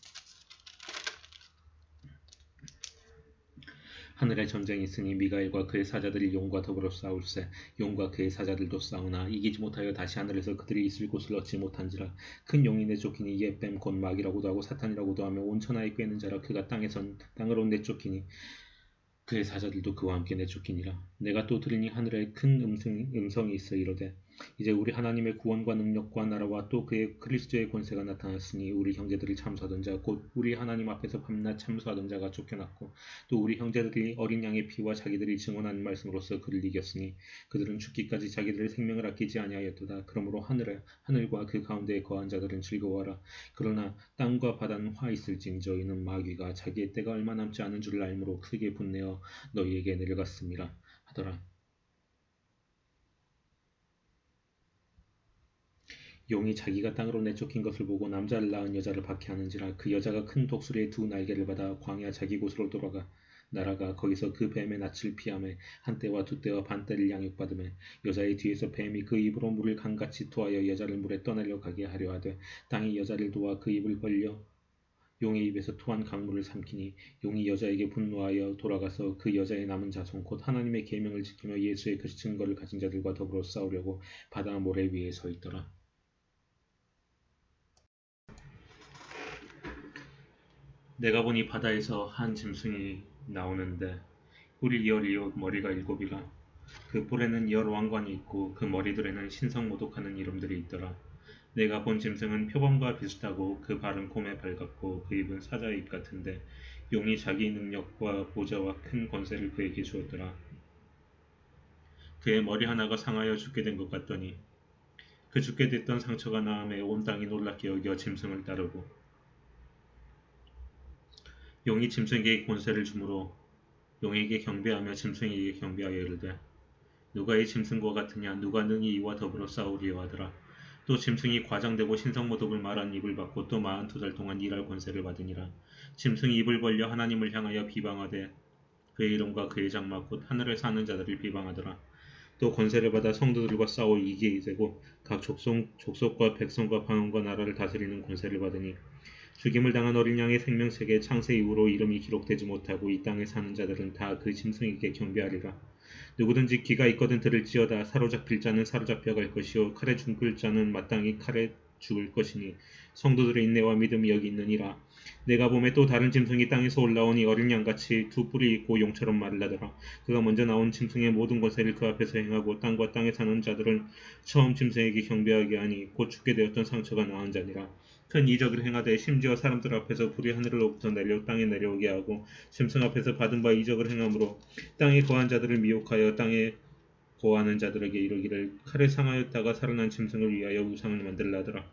하늘에 전쟁이 있으니 미가엘과 그의 사자들이 용과 더불어 싸울세. 용과 그의 사자들도 싸우나 이기지 못하여 다시 하늘에서 그들이 있을 곳을 얻지 못한지라. 큰 용이 내쫓기니 예뱀 곧 마귀라고도 하고 사탄이라고도 하며 온 천하에 꿰는 자라. 그가 땅으로 내쫓기니 그의 사자들도 그와 함께 내쫓기니라. 내가 또 들으니 하늘에 큰 음성이 있어 이르되 이제 우리 하나님의 구원과 능력과 나라와 또 그의 그리스도의 권세가 나타났으니 우리 형제들을 참수하던 자 곧 우리 하나님 앞에서 밤낮 참수하던 자가 쫓겨났고 또 우리 형제들이 어린 양의 피와 자기들이 증언한 말씀으로써 그를 이겼으니 그들은 죽기까지 자기들의 생명을 아끼지 아니하였도다. 그러므로 하늘과 그 가운데에 거한 자들은 즐거워하라. 그러나 땅과 바다는 화 있을진저 이는 마귀가 자기의 때가 얼마 남지 않은 줄을 알므로 크게 분내어 너희에게 내려갔음이라 하더라. 용이 자기가 땅으로 내쫓긴 것을 보고 남자를 낳은 여자를 박해하는지라. 그 여자가 큰 독수리의 2날개를 받아 광야 자기 곳으로 날아가 거기서 그 뱀의 낯을 피하매 한 때와 2때와 반 때를 양육받으매 여자의 뒤에서 뱀이 그 입으로 물을 강같이 토하여 여자를 물에 떠내려 가게 하려 하되 땅이 여자를 도와 그 입을 벌려 용의 입에서 토한 강물을 삼키니 용이 여자에게 분노하여 돌아가서 그 여자의 남은 자손 곧 하나님의 계명을 지키며 예수의 그 증거를 가진 자들과 더불어 싸우려고 바다 모래 위에 서 있더라. 내가 보니 바다에서 한 짐승이 나오는데 뿔이 10이요 머리가 7이라. 그 뿔에는 10왕관이 있고 그 머리들에는 신성모독하는 이름들이 있더라. 내가 본 짐승은 표범과 비슷하고 그 발은 곰의 발 같고 그 입은 사자의 입 같은데 용이 자기 능력과 보좌와 큰 권세를 그에게 주었더라. 그의 머리 하나가 상하여 죽게 된 것 같더니 그 죽게 됐던 상처가 나음에 온 땅이 놀랍게 여겨 짐승을 따르고 용이 짐승에게 권세를 주므로 용에게 경배하며 짐승에게 경배하여 이르되 누가 이 짐승과 같으냐 누가 능히 이와 더불어 싸우리요 하더라. 또 짐승이 과장되고 신성모독을 말한 입을 받고 또 42달 동안 일할 권세를 받으니라. 짐승이 입을 벌려 하나님을 향하여 비방하되 그의 이름과 그의 장막 곧 하늘에 사는 자들을 비방하더라. 또 권세를 받아 성도들과 싸워 이기게 되고 각 족속과 백성과 방언과 나라를 다스리는 권세를 받으니 죽임을 당한 어린 양의 생명책에 창세 이후로 이름이 기록되지 못하고 이 땅에 사는 자들은 다 그 짐승에게 경배하리라. 누구든지 귀가 있거든 들을지어다. 사로잡힐 자는 사로잡혀 갈 것이요 칼에 죽을 자는 마땅히 칼에 죽을 것이니 성도들의 인내와 믿음이 여기 있느니라. 내가 보매 또 다른 짐승이 땅에서 올라오니 어린 양같이 2뿔이 있고 용처럼 말을 하더라. 그가 먼저 나온 짐승의 모든 권세를 그 앞에서 행하고 땅과 땅에 사는 자들은 처음 짐승에게 경배하게 하니 곧 죽게 되었던 상처가 나은 자니라. 큰 이적을 행하되 심지어 사람들 앞에서 불이 하늘로부터 내려 땅에 내려오게 하고 짐승 앞에서 받은 바 이적을 행함으로 땅에 거한 자들을 미혹하여 땅에 거하는 자들에게 이르기를 칼에 상하였다가 살아난 짐승을 위하여 우상을 만들라 하더라.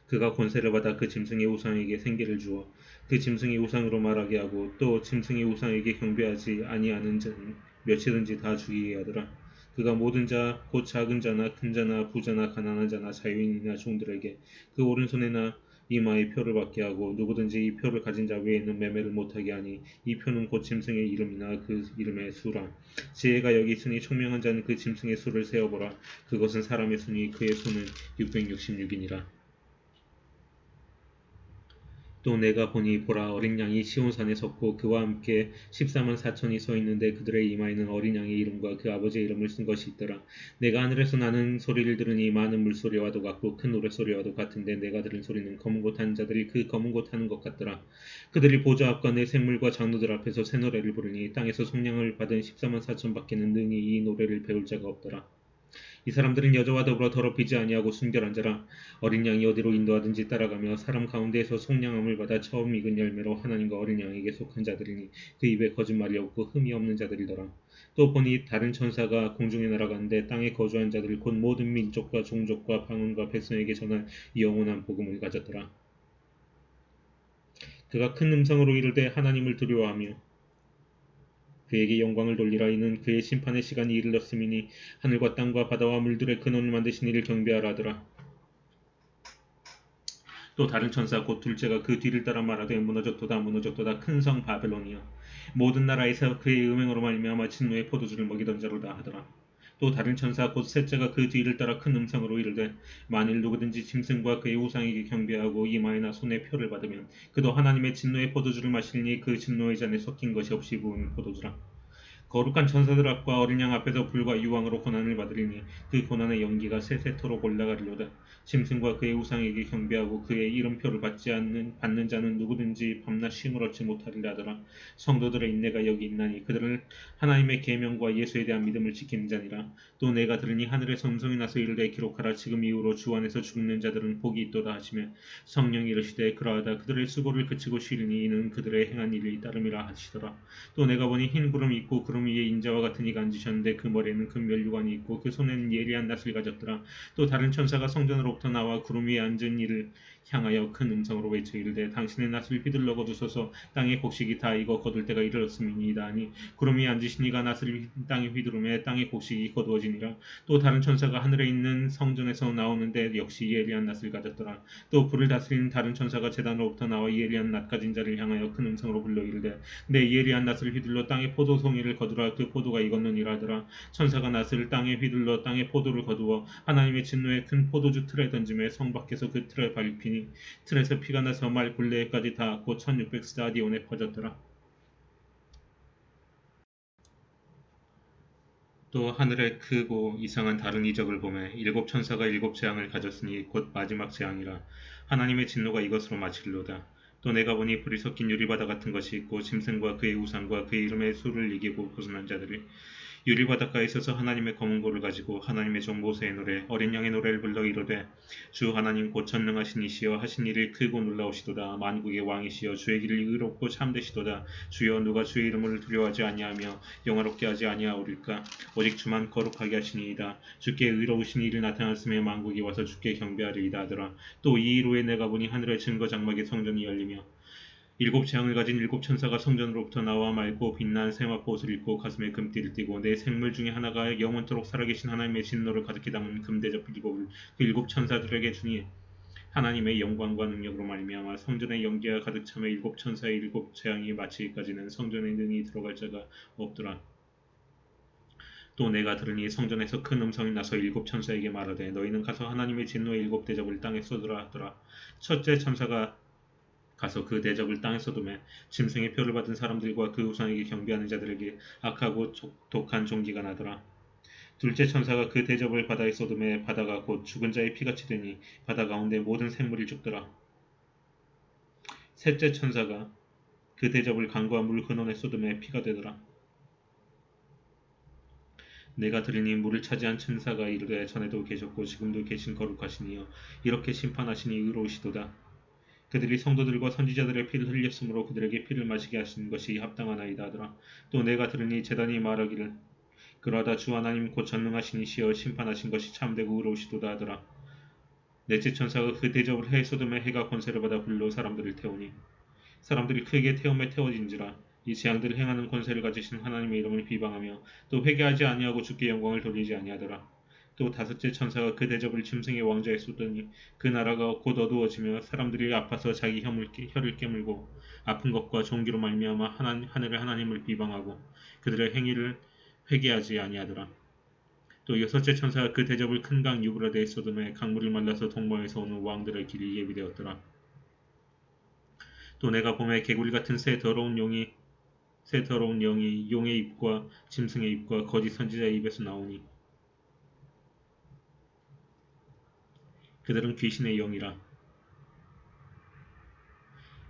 그가 권세를 받아 그 짐승의 우상에게 생기를 주어 그 짐승의 우상으로 말하게 하고 또 짐승의 우상에게 경배하지 아니하는 자는 몇이든지 다 죽이게 하더라. 그가 모든 자 곧 작은 자나 큰 자나 부자나 가난한 자나 자유인이나 종들에게 그 오른손에나 이마에 표를 받게 하고 누구든지 이 표를 가진 자 외에는 매매를 못하게 하니 이 표는 곧 짐승의 이름이나 그 이름의 수라. 지혜가 여기 있으니 총명한 자는 그 짐승의 수를 세어보라. 그것은 사람의 수니 그의 수는 666이니라. 또 내가 보니 보라 어린 양이 시온산에 섰고 그와 함께 14만 4천이 서 있는데 그들의 이마에는 어린 양의 이름과 그 아버지의 이름을 쓴 것이 있더라. 내가 하늘에서 나는 소리를 들으니 많은 물소리와도 같고 큰 노랫소리와도 같은데 내가 들은 소리는 검은 곳 하는 자들이 그 검은 곳 하는 것 같더라. 그들이 보좌 앞과 내 생물과 장로들 앞에서 새 노래를 부르니 땅에서 속량을 받은 14만 4천 밖에는 능히 이 노래를 배울 자가 없더라. 이 사람들은 여자와 더불어 더럽히지 아니하고 순결한 자라. 어린 양이 어디로 인도하든지 따라가며 사람 가운데에서 속량함을 받아 처음 익은 열매로 하나님과 어린 양에게 속한 자들이니 그 입에 거짓말이 없고 흠이 없는 자들이더라. 또 보니 다른 천사가 공중에 날아가는데 땅에 거주한 자들 곧 모든 민족과 종족과 방언과 백성에게 전할 이 영원한 복음을 가졌더라. 그가 큰 음성으로 이르되 하나님을 두려워하며 그에게 영광을 돌리라. 이는 그의 심판의 시간이 이르렀음이니 하늘과 땅과 바다와 물들의 근원을 만드신 이를 경배하라 하더라. 또 다른 천사 곧 둘째가 그 뒤를 따라 말하되 무너졌도다 무너졌도다 큰 성 바벨론이여 모든 나라에서 그의 음행으로 말미암아 진노의 포도주를 먹이던 자로다 하더라. 또 다른 천사 곧 셋째가 그 뒤를 따라 큰 음성으로 이르되 만일 누구든지 짐승과 그의 우상에게 경배하고 이마에나 손에 표를 받으면 그도 하나님의 진노의 포도주를 마시니 그 진노의 잔에 섞인 것이 없이 부은 포도주라. 거룩한 천사들 앞과 어린 양 앞에서 불과 유황으로 고난을 받으리니 그 고난의 연기가 세세토록 올라가리로다. 짐승과 그의 우상에게 경배하고 그의 이름표를 받는 자는 누구든지 밤낮 쉼을 얻지 못하리라 하더라. 성도들의 인내가 여기 있나니 그들은 하나님의 계명과 예수에 대한 믿음을 지키는 자니라. 또 내가 들으니 하늘에서 음성이 나서 이르되 기록하라. 지금 이후로 주 안에서 죽는 자들은 복이 있도다 하시며 성령이 이르시되 그러하다. 그들의 수고를 그치고 쉬리니 이는 그들의 행한 일이 따름이라 하시더라. 또 내가 보니 흰 구름이 있고 구름 위에 인자와 같은 이가 앉으셨는데 그 머리에는 금면류관이 있고 그 손에는 예리한 낫을 가졌더라. 또 다른 천사가 성전으로부터 나와 구름 위에 앉은 이를 향하여 큰 음성으로 외쳐 이르되 당신의 낫을 휘둘러 거두소서. 땅의 곡식이 다 익어 거둘 때가 이르렀음이니이다 하니 구름 위에 앉으신 이가 낫을 땅에 휘두르매 땅의 곡식이 거두어지니라. 또 다른 천사가 하늘에 있는 성전에서 나오는데 역시 예리한 낫을 가졌더라. 또 불을 다스리는 다른 천사가 제단으로부터 나와 예리한 낫 가진 자를 향하여 큰 음성으로 불러 이르되 내 예리한 낫을 휘둘러 땅의 포도송이를 거두라. 그 포도가 익었느니라 하더라. 천사가 낫을 땅에 휘둘러 땅의 포도를 거두어 하나님의 진노의 큰 포도주 틀에 던짐에 성 밖에서 그 틀에 밟히니 틀에서 피가 나서 말 굴레까지 다 곧 1600스타디온에 퍼졌더라. 또 하늘에 크고 이상한 다른 이적을 보매 일곱 천사가 일곱 재앙을 가졌으니 곧 마지막 재앙이라. 하나님의 진노가 이것으로 마치리로다. 또 내가 보니 불이 섞인 유리바다 같은 것이 있고 짐승과 그의 우상과 그의 이름의 수를 이기고 벗어난 자들이 유리바닷가에 있어서 하나님의 검은 고를 가지고 하나님의 종 모세의 노래 어린 양의 노래를 불러 이르되 주 하나님 곧 전능하신 이시여 하신 일이 크고 놀라우시도다. 만국의 왕이시여 주의 길을 의롭고 참되시도다. 주여 누가 주의 이름을 두려워하지 아니하며 영화롭게 하지 아니하오리까. 오직 주만 거룩하게 하시니이다. 주께 의로우신 일이 나타났음에 만국이 와서 주께 경배하리이다 하더라. 또 이 일 후에 내가 보니 하늘의 증거 장막의 성전이 열리며 일곱 재앙을 가진 일곱 천사가 성전으로부터 나와 맑고 빛난 세마포 옷을 입고 가슴에 금띠를 띠고 내 생물 중에 하나가 영원토록 살아계신 하나님의 진노를 가득히 담은 금대접 일곱을 그 일곱 천사들에게 주니 하나님의 영광과 능력으로 말미암아 성전의 연기가 가득 차며 일곱 천사의 일곱 재앙이 마치기까지는 성전에 능히 들어갈 자가 없더라. 또 내가 들으니 성전에서 큰 음성이 나서 일곱 천사에게 말하되 너희는 가서 하나님의 진노의 일곱 대접을 땅에 쏟으라 하더라. 첫째 천사가 가서 그 대접을 땅에 쏟으매 짐승의 표를 받은 사람들과 그 우상에게 경배하는 자들에게 악하고 독한 종기가 나더라. 둘째 천사가 그 대접을 바다에 쏟으매 바다가 곧 죽은 자의 피같이 되니 바다 가운데 모든 생물이 죽더라. 셋째 천사가 그 대접을 강과 물 근원에 쏟으매 피가 되더라. 내가 들으니 물을 차지한 천사가 이르되 전에도 계셨고 지금도 계신 거룩하시니여 이렇게 심판하시니 의로우시도다. 그들이 성도들과 선지자들의 피를 흘렸으므로 그들에게 피를 마시게 하신 것이 합당하나이다 하더라. 또 내가 들으니 제단이 말하기를 그러하다 주 하나님 곧 전능하신 이시여 심판하신 것이 참되고 의로우시도다 하더라. 넷째 천사가 그 대접을 해 쏟음에 해가 권세를 받아 불로 사람들을 태우니 사람들이 크게 태움에 태워진지라. 이 재앙들을 행하는 권세를 가지신 하나님의 이름을 비방하며 또 회개하지 아니하고 주께 영광을 돌리지 아니하더라. 또 다섯째 천사가 그 대접을 짐승의 왕자에 쏟더니 그 나라가 곧 어두워지며 사람들이 아파서 자기 혀를 깨물고 아픈 것과 종기로 말미암아 하늘의 하나님을 비방하고 그들의 행위를 회개하지 아니하더라. 또 여섯째 천사가 그 대접을 큰 강 유브라데에 쏟음에 강물이 말라서 동방에서 오는 왕들의 길이 예비되었더라. 또 내가 봄에 개구리 같은 새 더러운 영이 용의 입과 짐승의 입과 거짓 선지자의 입에서 나오니 그들은 귀신의 영이라.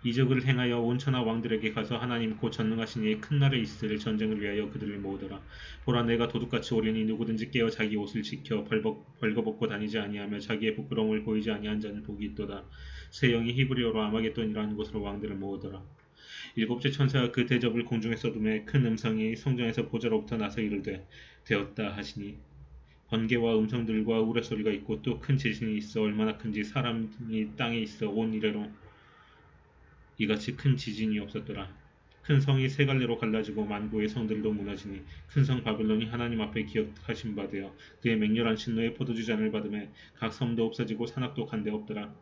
이적을 행하여 온 천하 왕들에게 가서 하나님 곧 전능하신 이의 큰 날에 있을 전쟁을 위하여 그들을 모으더라. 보라 내가 도둑같이 오리니 누구든지 깨어 자기 옷을 지켜 벌거벗고 다니지 아니하며 자기의 부끄러움을 보이지 아니한 자는 복이 있도다. 세 영이 히브리어로 아마겟돈이라는 곳으로 왕들을 모으더라. 일곱째 천사가 그 대접을 공중에 쏟음에 큰 음성이 성전에서 보좌로부터 나서 이르되 되었다 하시니 번개와 음성들과 우레소리가 있고 또 큰 지진이 있어 얼마나 큰지 사람이 땅에 있어 온 이래로 이같이 큰 지진이 없었더라. 큰 성이 세 갈래로 갈라지고 만구의 성들도 무너지니 큰 성 바벨론이 하나님 앞에 기억하신 바 되어 그의 맹렬한 진노의 포도주 잔을 받음에 각 섬도 없어지고 산악도 간데 없더라.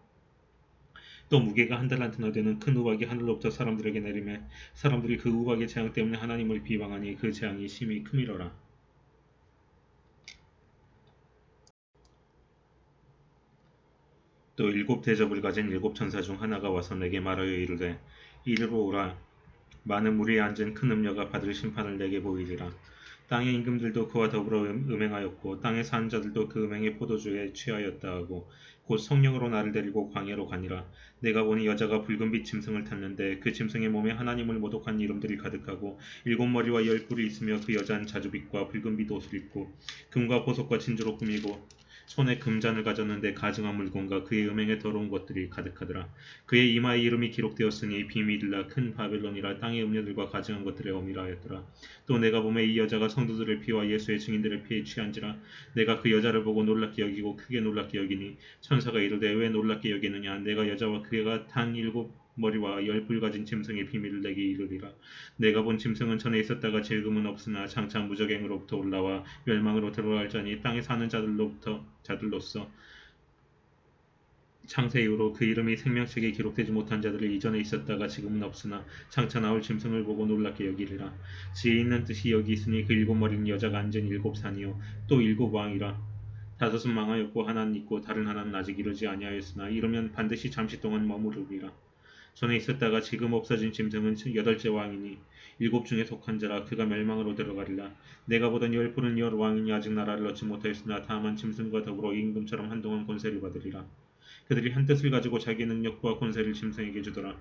또 무게가 한 달란트나 되는 큰 우박이 하늘로부터 사람들에게 내리매 사람들이 그 우박의 재앙 때문에 하나님을 비방하니 그 재앙이 심히 크미러라. 또 일곱 대접을 가진 일곱 천사 중 하나가 와서 내게 말하여 이르되 이리로 오라. 많은 무리에 앉은 큰 음녀가 받을 심판을 내게 보이리라. 땅의 임금들도 그와 더불어 음행하였고 땅의 사는 자들도 그 음행의 포도주에 취하였다 하고 곧 성령으로 나를 데리고 광야로 가니라. 내가 보니 여자가 붉은빛 짐승을 탔는데 그 짐승의 몸에 하나님을 모독한 이름들이 가득하고 일곱 머리와 열 뿔이 있으며 그 여자는 자주빛과 붉은빛 옷을 입고 금과 보석과 진주로 꾸미고 손에 금잔을 가졌는데 가증한 물건과 그의 음행에 더러운 것들이 가득하더라. 그의 이마에 이름이 기록되었으니 비밀이라 큰 바벨론이라 땅의 음녀들과 가증한 것들의 어미라 하였더라. 또 내가 보매 이 여자가 성도들의 피와 예수의 증인들의 피에 취한지라. 내가 그 여자를 보고 놀랍게 여기고 크게 놀랍게 여기니 천사가 이르되 왜 놀랍게 여기느냐. 내가 여자와 그가 탄 일곱 머리와 열 뿔 가진 짐승의 비밀을 내게 이르리라. 내가 본 짐승은 전에 있었다가 지금은 없으나 장차 무적행으로부터 올라와 멸망으로 들어갈 자니 땅에 사는 자들로서 창세 이후로 그 이름이 생명책에 기록되지 못한 자들이 이전에 있었다가 지금은 없으나 장차 나올 짐승을 보고 놀랍게 여기리라. 지혜 있는 뜻이 여기 있으니 그 일곱 머리는 여자가 앉은 일곱 산이요 또 일곱 왕이라. 다섯은 망하였고 하나는 있고 다른 하나는 아직 이르지 아니하였으나 이르면 반드시 잠시 동안 머무르리라. 전에 있었다가 지금 없어진 짐승은 여덟째 왕이니 일곱 중에 속한 자라. 그가 멸망으로 들어가리라. 내가 보던 열 푸른 열 왕이니 아직 나라를 얻지 못하였으나 다만 짐승과 더불어 임금처럼 한동안 권세를 받으리라. 그들이 한 뜻을 가지고 자기 능력과 권세를 짐승에게 주더라.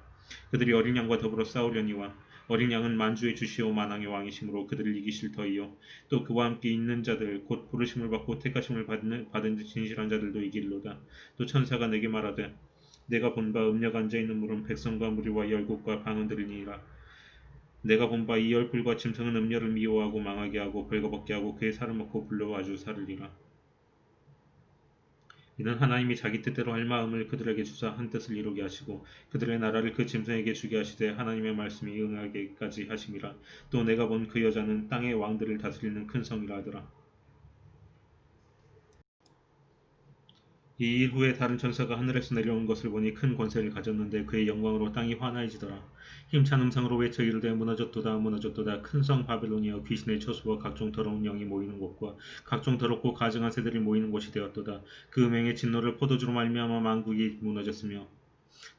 그들이 어린 양과 더불어 싸우려니와 어린 양은 만주의 주시오 만왕의 왕이시므로 그들을 이기실 터이요 또 그와 함께 있는 자들 곧 부르심을 받고 택하심을 받은 진실한 자들도 이길로다. 또 천사가 내게 말하되 내가 본 바 음녀가 앉아있는 물은 백성과 무리와 열국과 반원들이니라. 내가 본 바 이 열불과 짐승은 음녀를 미워하고 망하게 하고 벌거벗게 하고 그의 살을 먹고 불러 아주 살으리라. 이는 하나님이 자기 뜻대로 할 마음을 그들에게 주사 한 뜻을 이루게 하시고 그들의 나라를 그 짐승에게 주게 하시되 하나님의 말씀이 응하게까지 하심이라. 또 내가 본 그 여자는 땅의 왕들을 다스리는 큰 성이라 하더라. 이 일 후에 다른 천사가 하늘에서 내려온 것을 보니 큰 권세를 가졌는데 그의 영광으로 땅이 환하해지더라. 힘찬 음성으로 외쳐 이르되 무너졌도다 무너졌도다. 큰 성 바벨론이여 귀신의 처소와 각종 더러운 영이 모이는 곳과 각종 더럽고 가증한 새들이 모이는 곳이 되었도다. 그 음행의 진노를 포도주로 말미암아 만국이 무너졌으며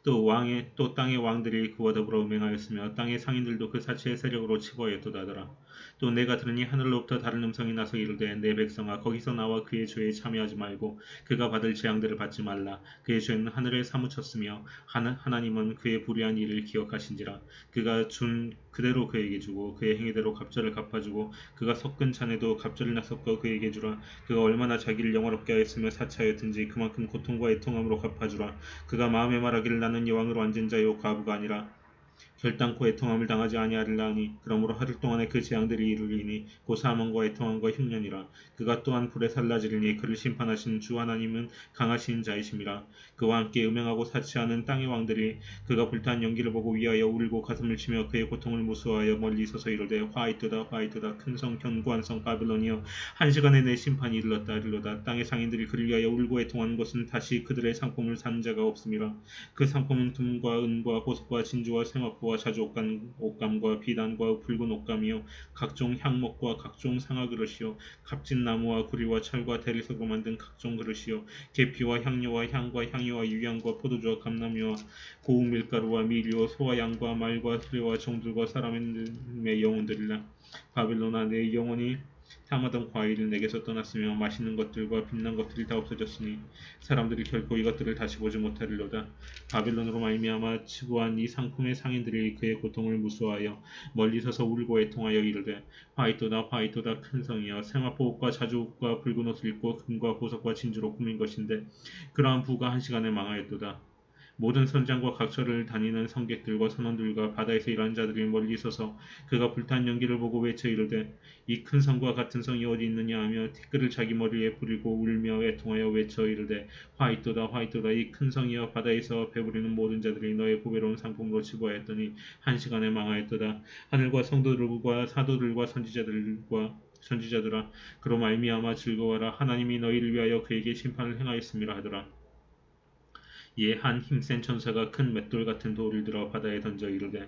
또 땅의 왕들이 그와 더불어 음행하였으며 땅의 상인들도 그 사체의 세력으로 치부하였도다 하더라. 또 내가 들으니 하늘로부터 다른 음성이 나서 이르되 내 백성아 거기서 나와 그의 죄에 참여하지 말고 그가 받을 재앙들을 받지 말라. 그의 죄는 하늘에 사무쳤으며 하나님은 그의 불의한 일을 기억하신지라. 그가 준 그대로 그에게 주고 그의 행위대로 갑절을 갚아주고 그가 섞은 잔에도 갑절을 섞어 그에게 주라. 그가 얼마나 자기를 영화롭게 하였으며 사치하였든지 그만큼 고통과 애통함으로 갚아주라. 그가 마음에 말하기를 나는 여왕으로 앉은 자요 과부가 아니라 결단코 애통함을 당하지 아니하리라 하니 그러므로 하루 동안에 그 재앙들이 이르리니 곧 사망과 애통함과 흉년이라. 그가 또한 불에 살라지리니 그를 심판하신 주 하나님은 강하신 자이심이라. 그와 함께 음행하고 사치하는 땅의 왕들이 그가 불타는 연기를 보고 위하여 울고 가슴을 치며 그의 고통을 무수하여 멀리 서서 이르되 화이트다 화이트다 큰 성 견고한 성 바벨론이여 한 시간에 내 심판이 이르렀다. 땅의 상인들이 그를 위하여 울고 애통하는 것은 다시 그들의 상품을 사는 자가 없음이라. 그 상품은 금과 은과 보석과 진주와 생화포와 자주 옷감과 비단과 붉은 옷감이요 각종 향목과 각종 상아 그릇이요 값진 나무와 구리와 철과 대리석으로 만든 각종 그릇이요 계피와 향료와 향과 향유와 유향과 포도주와 감나무와 고운 밀가루와 밀이요 소와 양과 말과 수레와 종들과 사람의 영혼들이라. 바빌론아 내 영혼이 탐하던 과일이 내게서 떠났으며 맛있는 것들과 빛난 것들이 다 없어졌으니 사람들이 결코 이것들을 다시 보지 못하리로다. 바벨론으로 말미암아 치부한 이 상품의 상인들이 그의 고통을 무수하여 멀리 서서 울고 애통하여 이르되 화이토다 화이토다 큰 성이여 세마포 옷과 자주옷과 붉은 옷을 입고 금과 보석과 진주로 꾸민 것인데 그러한 부가 한 시간에 망하였도다. 모든 선장과 각처를 다니는 성객들과 선원들과 바다에서 일하는 자들이 멀리 서서 그가 불탄 연기를 보고 외쳐 이르되 이 큰 성과 같은 성이 어디 있느냐 하며 티끌을 자기 머리에 뿌리고 울며 애통하여 외쳐 이르되 화이토다 화이토다 이 큰 성이여 바다에서 배부리는 모든 자들이 너의 보배로운 상품으로 치부하였더니 한 시간에 망하였도다. 하늘과 성도들과 사도들과 선지자들아 그로 말미암아 즐거워라. 하나님이 너희를 위하여 그에게 심판을 행하였음이라 하더라. 이에 한 힘센 천사가 큰 맷돌 같은 돌을 들어 바다에 던져 이르되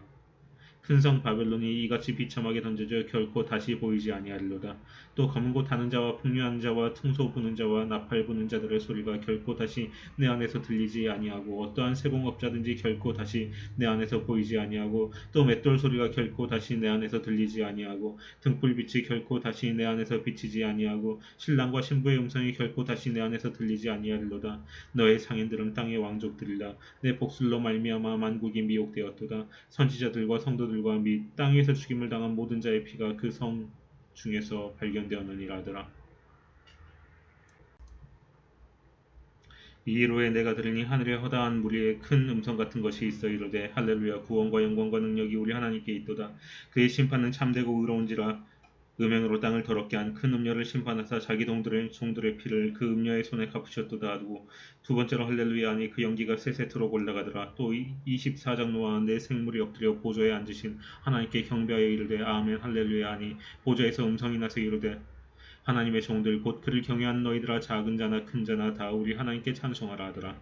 큰 성 바벨론이 이같이 비참하게 던져져 결코 다시 보이지 아니하리로다. 또 검은 곳 타는 자와 풍류하는 자와 퉁소 부는 자와 나팔 부는 자들의 소리가 결코 다시 내 안에서 들리지 아니하고 어떠한 세공업자든지 결코 다시 내 안에서 보이지 아니하고 또 맷돌 소리가 결코 다시 내 안에서 들리지 아니하고 등불빛이 결코 다시 내 안에서 비치지 아니하고 신랑과 신부의 음성이 결코 다시 내 안에서 들리지 아니하리로다. 너의 상인들은 땅의 왕족들이라. 내 복술로 말미암아 만국이 미혹되었도다. 선지자들과 성도들과 및 땅에서 죽임을 당한 모든 자의 피가 그 성 중에서 발견되었느니라 하더라. 이후에 내가 들으니 하늘에 허다한 무리의 큰 음성 같은 것이 있어 이르되 할렐루야 구원과 영광과 능력이 우리 하나님께 있도다. 그의 심판은 참되고 의로운지라. 음행으로 땅을 더럽게 한 큰 음녀를 심판하사 자기 종들의 피를 그 음녀의 손에 갚으셨도다 하고 두 번째로 할렐루야 하니 그 연기가 세세토록 올라가더라. 또 24장 노아 내 생물이 엎드려 보좌에 앉으신 하나님께 경배하여 이르되 아멘 할렐루야 하니 보좌에서 음성이 나서 이르되 하나님의 종들 곧 그를 경외하는 너희들아 작은 자나 큰 자나 다 우리 하나님께 찬송하라 하더라.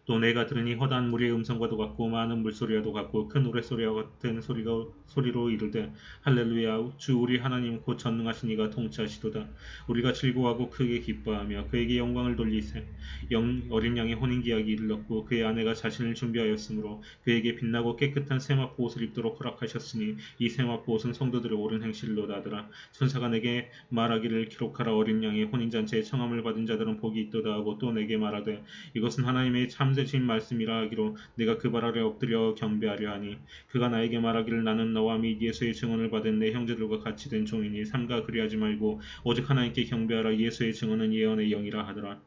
또 내가 들으니 허다한 무리의 음성과도 같고 많은 물소리와도 같고 큰 노랫소리와 같은 소리로 이르되 할렐루야 주 우리 하나님 곧 전능하신 이가 통치하시도다. 우리가 즐거워하고 크게 기뻐하며 그에게 영광을 돌리세. 어린 양의 혼인기약이 이르렀고 그의 아내가 자신을 준비하였으므로 그에게 빛나고 깨끗한 세마포 옷을 입도록 허락하셨으니 이 세마포 옷은 성도들의 옳은 행실로다 하더라. 천사가 내게 말하기를 기록하라. 어린 양의 혼인잔치에 청함을 받은 자들은 복이 있도다 하고 또 내게 말하되 이것은 하나님의 참되신 말씀이라 하기로 내가 그 발 아래 엎드려 경배하려 하니 그가 나에게 말하기를 나는 너와 및 예수의 증언을 받은 내 형제들과 같이 된 종이니 삼가 그리하지 말고 오직 하나님께 경배하라. 예수의 증언은 예언의 영이라 하더라.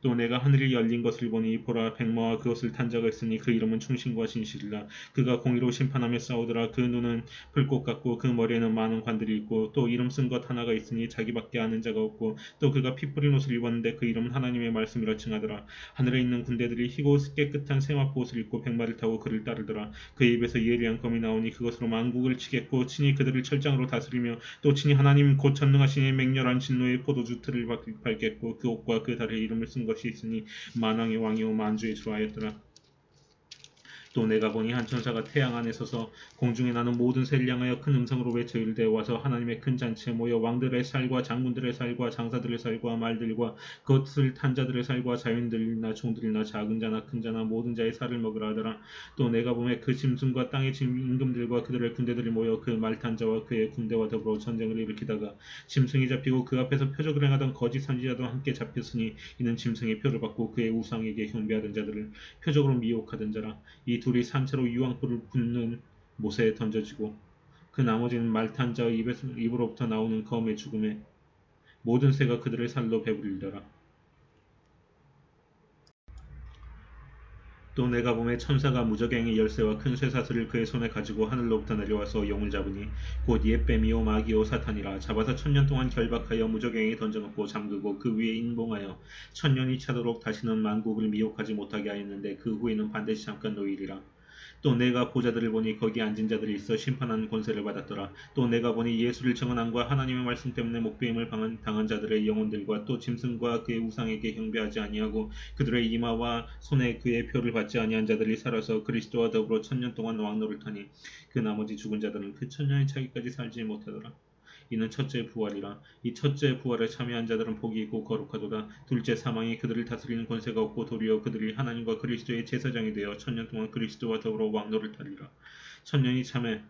또 내가 하늘이 열린 것을 보니 보라 백마와 그것을 탄 자가 있으니 그 이름은 충신과 진실이라. 그가 공의로 심판하며 싸우더라. 그 눈은 불꽃 같고 그 머리에는 많은 관들이 있고 또 이름 쓴 것 하나가 있으니 자기밖에 아는 자가 없고 또 그가 피 뿌린 옷을 입었는데 그 이름은 하나님의 말씀이라 칭하더라. 하늘에 있는 군대들이 희고 깨끗한 세마포 옷을 입고 백마를 타고 그를 따르더라. 그 입에서 예리한 검이 나오니 그것으로 만국을 치겠고 친히 그들을 철장으로 다스리며 또 친히 하나님 곧 전능하신 맹렬한 진노의 포도주 틀을 밟겠고 그 옷과 그 다리에 이름을 쓴 것이 있으니 만왕의 왕이요 만주의 주라 하였더라. 또 내가 보니 한 천사가 태양 안에 서서 공중에 나는 모든 새를 향하여 큰 음성으로 외쳐 이르되 와서 하나님의 큰 잔치에 모여 왕들의 살과 장군들의 살과 장사들의 살과 말들과 그것을 탄 자들의 살과 자연들이나 종들이나 작은 자나 큰 자나 모든 자의 살을 먹으라 하더라. 또 내가 보매 그 짐승과 땅의 임금들과 그들의 군대들이 모여 그 말 탄 자와 그의 군대와 더불어 전쟁을 일으키다가 짐승이 잡히고 그 앞에서 표적을 행하던 거짓 선지자도 함께 잡혔으니 이는 짐승의 표를 받고 그의 우상에게 경배하던 자들을 표적으로 미혹하던 자라. 이 둘이 산채로 유황불을 붓는 못에 던져지고 그 나머지는 말탄 자의 입으로부터 나오는 검의 죽음에 모든 새가 그들의 살로 배부리더라. 또 내가 보매 천사가 무저갱의 열쇠와 큰 쇠사슬을 그의 손에 가지고 하늘로부터 내려와서 용을 잡으니 곧 옛뱀이요 마귀요 사탄이라. 잡아서 1000년 동안 결박하여 무저갱에 던져놓고 잠그고 그 위에 인봉하여 1000년이 차도록 다시는 만국을 미혹하지 못하게 하였는데 그 후에는 반드시 잠깐 놓이리라. 또 내가 보자들을 보니 거기 앉은 자들이 있어 심판하는 권세를 받았더라. 또 내가 보니 예수를 증언함과 하나님의 말씀 때문에 목배임을 당한 자들의 영혼들과 또 짐승과 그의 우상에게 경배하지 아니하고 그들의 이마와 손에 그의 표를 받지 아니한 자들이 살아서 그리스도와 더불어 1000년 동안 왕노를 타니 그 나머지 죽은 자들은 그 1000년이 차기까지 살지 못하더라. 이는 첫째 부활이라. 이 첫째 부활에 참여한 자들은 복이 있고 거룩하도다. 둘째 사망이 그들을 다스리는 권세가 없고 도리어 그들이 하나님과 그리스도의 제사장이 되어 1000년 동안 그리스도와 더불어 왕노를 타리라. 1000년이 참에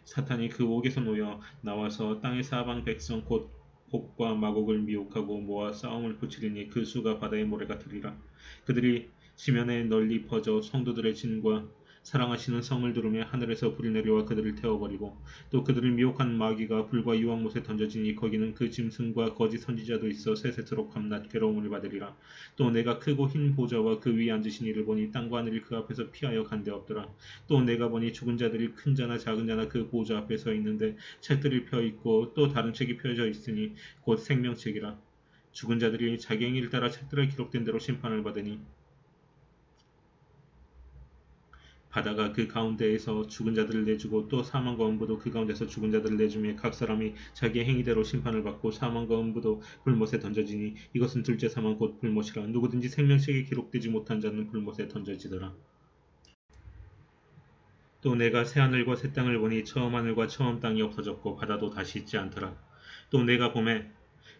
사탄이 그 옥에서 놓여 나와서 땅의 사방 백성 곧 곡과 마곡을 미혹하고 모아 싸움을 붙이리니 그 수가 바다의 모래 같으리라. 그들이 지면에 널리 퍼져 성도들의 진과 사랑하시는 성을 두르며 하늘에서 불이 내려와 그들을 태워버리고 또 그들을 미혹한 마귀가 불과 유황못에 던져지니 거기는 그 짐승과 거짓 선지자도 있어 세세토록 밤낮 괴로움을 받으리라. 또 내가 크고 흰 보좌와 그 위에 앉으신 이를 보니 땅과 하늘이 그 앞에서 피하여 간데 없더라. 또 내가 보니 죽은 자들이 큰 자나 작은 자나 그 보좌 앞에 서 있는데 책들이 펴 있고 또 다른 책이 펴져 있으니 곧 생명책이라. 죽은 자들이 자기 행위를 따라 책들에 기록된 대로 심판을 받으니 바다가 그 가운데에서 죽은 자들을 내주고 또 사망과 음부도 그 가운데서 죽은 자들을 내주며 각 사람이 자기의 행위대로 심판을 받고 사망과 음부도 불못에 던져지니 이것은 둘째 사망 곧 불못이라. 누구든지 생명책에 기록되지 못한 자는 불못에 던져지더라. 또 내가 새하늘과 새 땅을 보니 처음 하늘과 처음 땅이 없어졌고 바다도 다시 있지 않더라. 또 내가 보매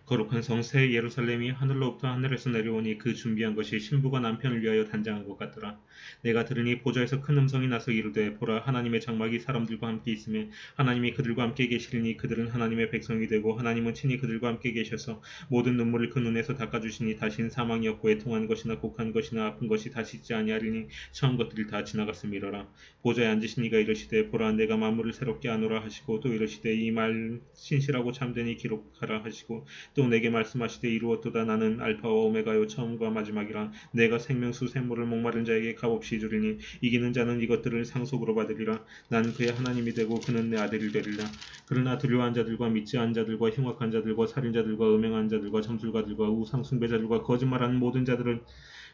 거룩한 성 새 예루살렘이 하늘로부터 하늘에서 내려오니 그 준비한 것이 신부가 남편을 위하여 단장한 것 같더라. 내가 들으니 보좌에서 큰 음성이 나서 이르되 보라 하나님의 장막이 사람들과 함께 있으며 하나님이 그들과 함께 계시리니 그들은 하나님의 백성이 되고 하나님은 친히 그들과 함께 계셔서 모든 눈물을 그 눈에서 닦아주시니 다신 사망이 없고 애통한 것이나 곡한 것이나 아픈 것이 다시 있지 아니하리니 처음 것들이 다 지나갔음이로라. 보좌에 앉으신 이가 이르시되 보라 내가 만물을 새롭게 하노라 하시고 또 이르시되 이 말 신실하고 참되니 기록하라 하시고 또 내게 말씀하시되 이루었도다. 나는 알파와 오메가요 처음과 마지막이라. 내가 생명수 샘물을 목마른 자에게 값없이 주리니 이기는 자는 이것들을 상속으로 받으리라. 나는 그의 하나님이 되고 그는 내 아들이 되리라. 그러나 두려워한 자들과 믿지 않은 자들과 흉악한 자들과 살인자들과 음행한 자들과 점술가들과 우상 숭배자들과 거짓말하는 모든 자들은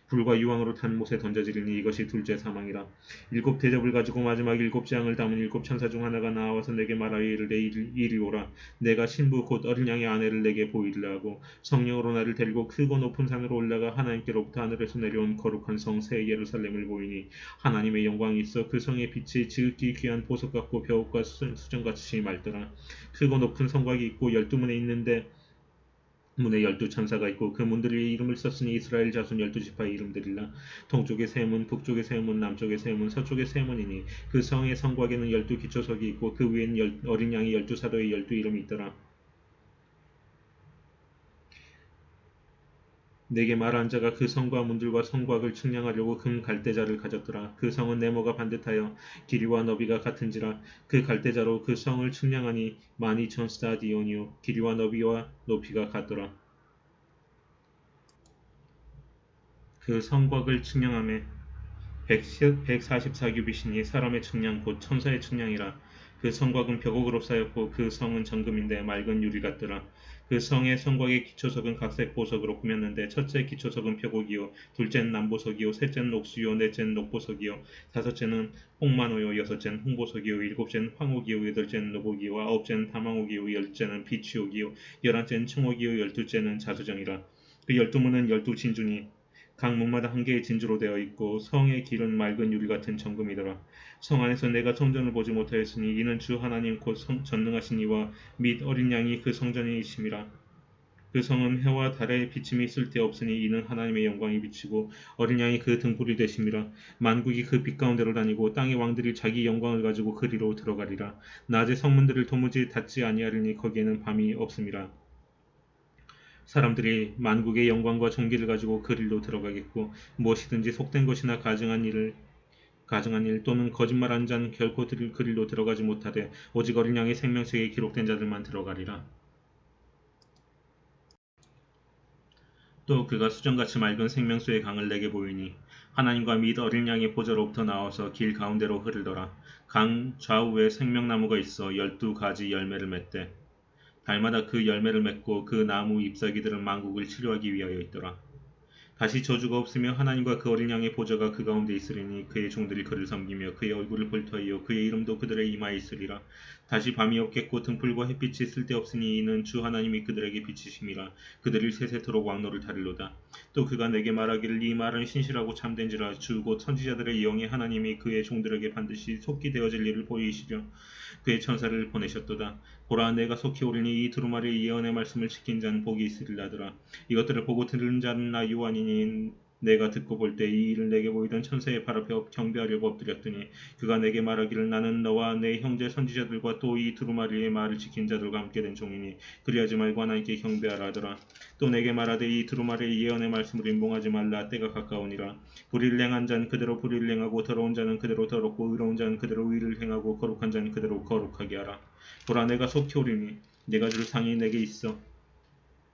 불과 유황으로 탄 못에 던져지리니 이것이 둘째 사망이라. 일곱 대접을 가지고 마지막 일곱 재앙을 담은 일곱 천사 중 하나가 나와서 내게 말하여 이르되 이리 오라. 내가 신부 곧 어린 양의 아내를 내게 보이리라 하고 성령으로 나를 데리고 크고 높은 산으로 올라가 하나님께로부터 하늘에서 내려온 거룩한 성 새 예루살렘을 보이니 하나님의 영광이 있어 그 성의 빛이 지극히 귀한 보석 같고 벼옷과 수정같이 맑더라. 크고 높은 성곽이 있고 12문에 있는데 문에 12천사가 있고 그 문들이 이름을 썼으니 이스라엘 자손 12지파의 이름들이라. 동쪽의 세 문, 북쪽의 세 문, 남쪽의 세 문, 서쪽의 세 문이니 그 성의 성곽에는 12기초석이 있고 그 위에는 어린 양이 12사도의 12이름이 있더라. 내게 말한 자가 그 성과 문들과 성곽을 측량하려고 금 갈대자를 가졌더라. 그 성은 네모가 반듯하여 길이와 너비가 같은지라. 그 갈대자로 그 성을 측량하니 12,000스타디온이요 길이와 너비와 높이가 같더라. 그 성곽을 측량하며 144규빗이니 사람의 측량 곧 천사의 측량이라. 그 성곽은 벽옥으로 쌓였고 그 성은 정금인데 맑은 유리 같더라. 그 성의 성곽의 기초석은 각색 보석으로 꾸몄는데 첫째 기초석은 벽옥이요 둘째는 남보석이요 셋째는 옥수요 넷째는 녹보석이요 다섯째는 홍만호요 여섯째는 홍보석이요 일곱째는 황옥이요 여덟째는 노복이요 아홉째는 다망옥이요 열째는 비취옥이요 열한째는 청옥이요 열두째는 자수정이라. 그 열두 문은 열두 진주니 각 문마다 한 개의 진주로 되어 있고 성의 길은 맑은 유리 같은 정금이더라. 성 안에서 내가 성전을 보지 못하였으니 이는 주 하나님 곧 전능하신 이와 및 어린 양이 그 성전이심이라. 그 성은 해와 달의 비침이 쓸데없으니 이는 하나님의 영광이 비치고 어린 양이 그 등불이 되심이라. 만국이 그 빛 가운데로 다니고 땅의 왕들이 자기 영광을 가지고 그리로 들어가리라. 낮에 성문들을 도무지 닫지 아니하리니 거기에는 밤이 없음이라. 사람들이 만국의 영광과 존귀를 가지고 그릴로 들어가겠고 무엇이든지 속된 것이나 가증한 일 또는 거짓말한 자는 결코 그릴로 들어가지 못하되 오직 어린 양의 생명책에 기록된 자들만 들어가리라. 또 그가 수정같이 맑은 생명수의 강을 내게 보이니 하나님과 및 어린 양의 보좌로부터 나와서 길 가운데로 흐르더라. 강 좌우에 생명나무가 있어 12가지 열매를 맺되 달마다 그 열매를 맺고 그 나무 잎사귀들은 만국을 치료하기 위하여 있더라. 다시 저주가 없으며 하나님과 그 어린 양의 보좌가 그 가운데 있으리니 그의 종들이 그를 섬기며 그의 얼굴을 볼 터이요 그의 이름도 그들의 이마에 있으리라. 다시 밤이 없겠고 등불과 햇빛이 쓸데없으니 이는 주 하나님이 그들에게 비치심이라. 그들이 세세토록 왕노를 타릴로다. 또 그가 내게 말하기를 이 말은 신실하고 참된지라. 주 곧 선지자들의 영의 하나님이 그의 종들에게 반드시 속기 되어질 일을 보이시려 그의 천사를 보내셨도다. 보라 내가 속히 오리니 이 두루마리의 예언의 말씀을 지킨 자는 복이 있으리라더라. 이것들을 보고 들은 자는 나 요한이니 내가 듣고 볼 때 이 일을 내게 보이던 천사의 발 앞에 경배하려고 엎드렸더니 그가 내게 말하기를 나는 너와 내 형제 선지자들과 또 이 두루마리의 말을 지킨 자들과 함께 된 종이니 그리하지 말고 하나님께 경배하라 하더라. 또 내게 말하되 이 두루마리의 예언의 말씀을 임봉하지 말라. 때가 가까우니라. 불의를 행한 자는 그대로 불의를 행하고 더러운 자는 그대로 더럽고 의로운 자는 그대로 의를 행하고 거룩한 자는 그대로 거룩하게 하라. 보라 내가 속히 오리니 내가 줄 상이 내게 있어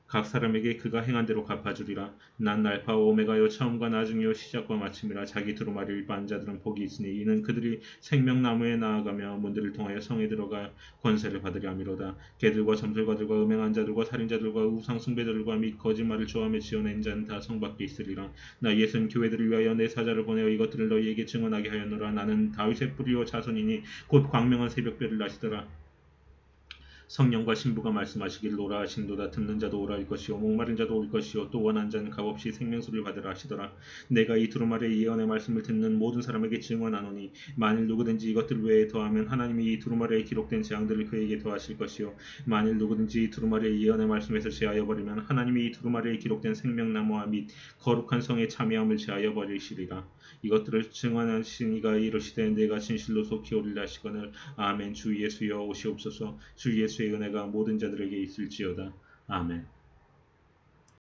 각 사람에게 그가 행한 대로 갚아주리라. 난 알파와 오메가요 처음과 나중이요 시작과 마침이라. 자기 두루마리를 빤 자들은 복이 있으니 이는 그들이 생명나무에 나아가며 문들을 통하여 성에 들어가 권세를 받으려 함이로다. 개들과 점술가들과 음행한 자들과 살인자들과 우상 숭배자들과 및 거짓말을 좋아하며 지어낸 자는 다 성 밖에 있으리라. 나 예수는 교회들을 위하여 내 사자를 보내어 이것들을 너희에게 증언하게 하였노라. 나는 다윗의 뿌리요 자손이니 곧 광명한 새벽별을 나시더라. 성령과 신부가 말씀하시기를 오라 하신도다. 듣는 자도 오라 할 것이요 목마른 자도 올 것이요 또 원한 자는 값없이 생명수를 받으라 하시더라. 내가 이 두루마리의 예언의 말씀을 듣는 모든 사람에게 증언하노니 만일 누구든지 이것들 외에 더하면 하나님이 이 두루마리에 기록된 재앙들을 그에게 더하실 것이요 만일 누구든지 이 두루마리의 예언의 말씀에서 제하여 버리면 하나님이 이 두루마리에 기록된 생명나무와 및 거룩한 성의 참여함을 제하여 버리시리라. 이것들을 증언하신 이가 이르시되 내가 진실로 속히 오리라 하시거늘 아멘. 주 예수여 오시옵소서. 주 예수의 은혜가 모든 자들에게 있을지어다. 아멘.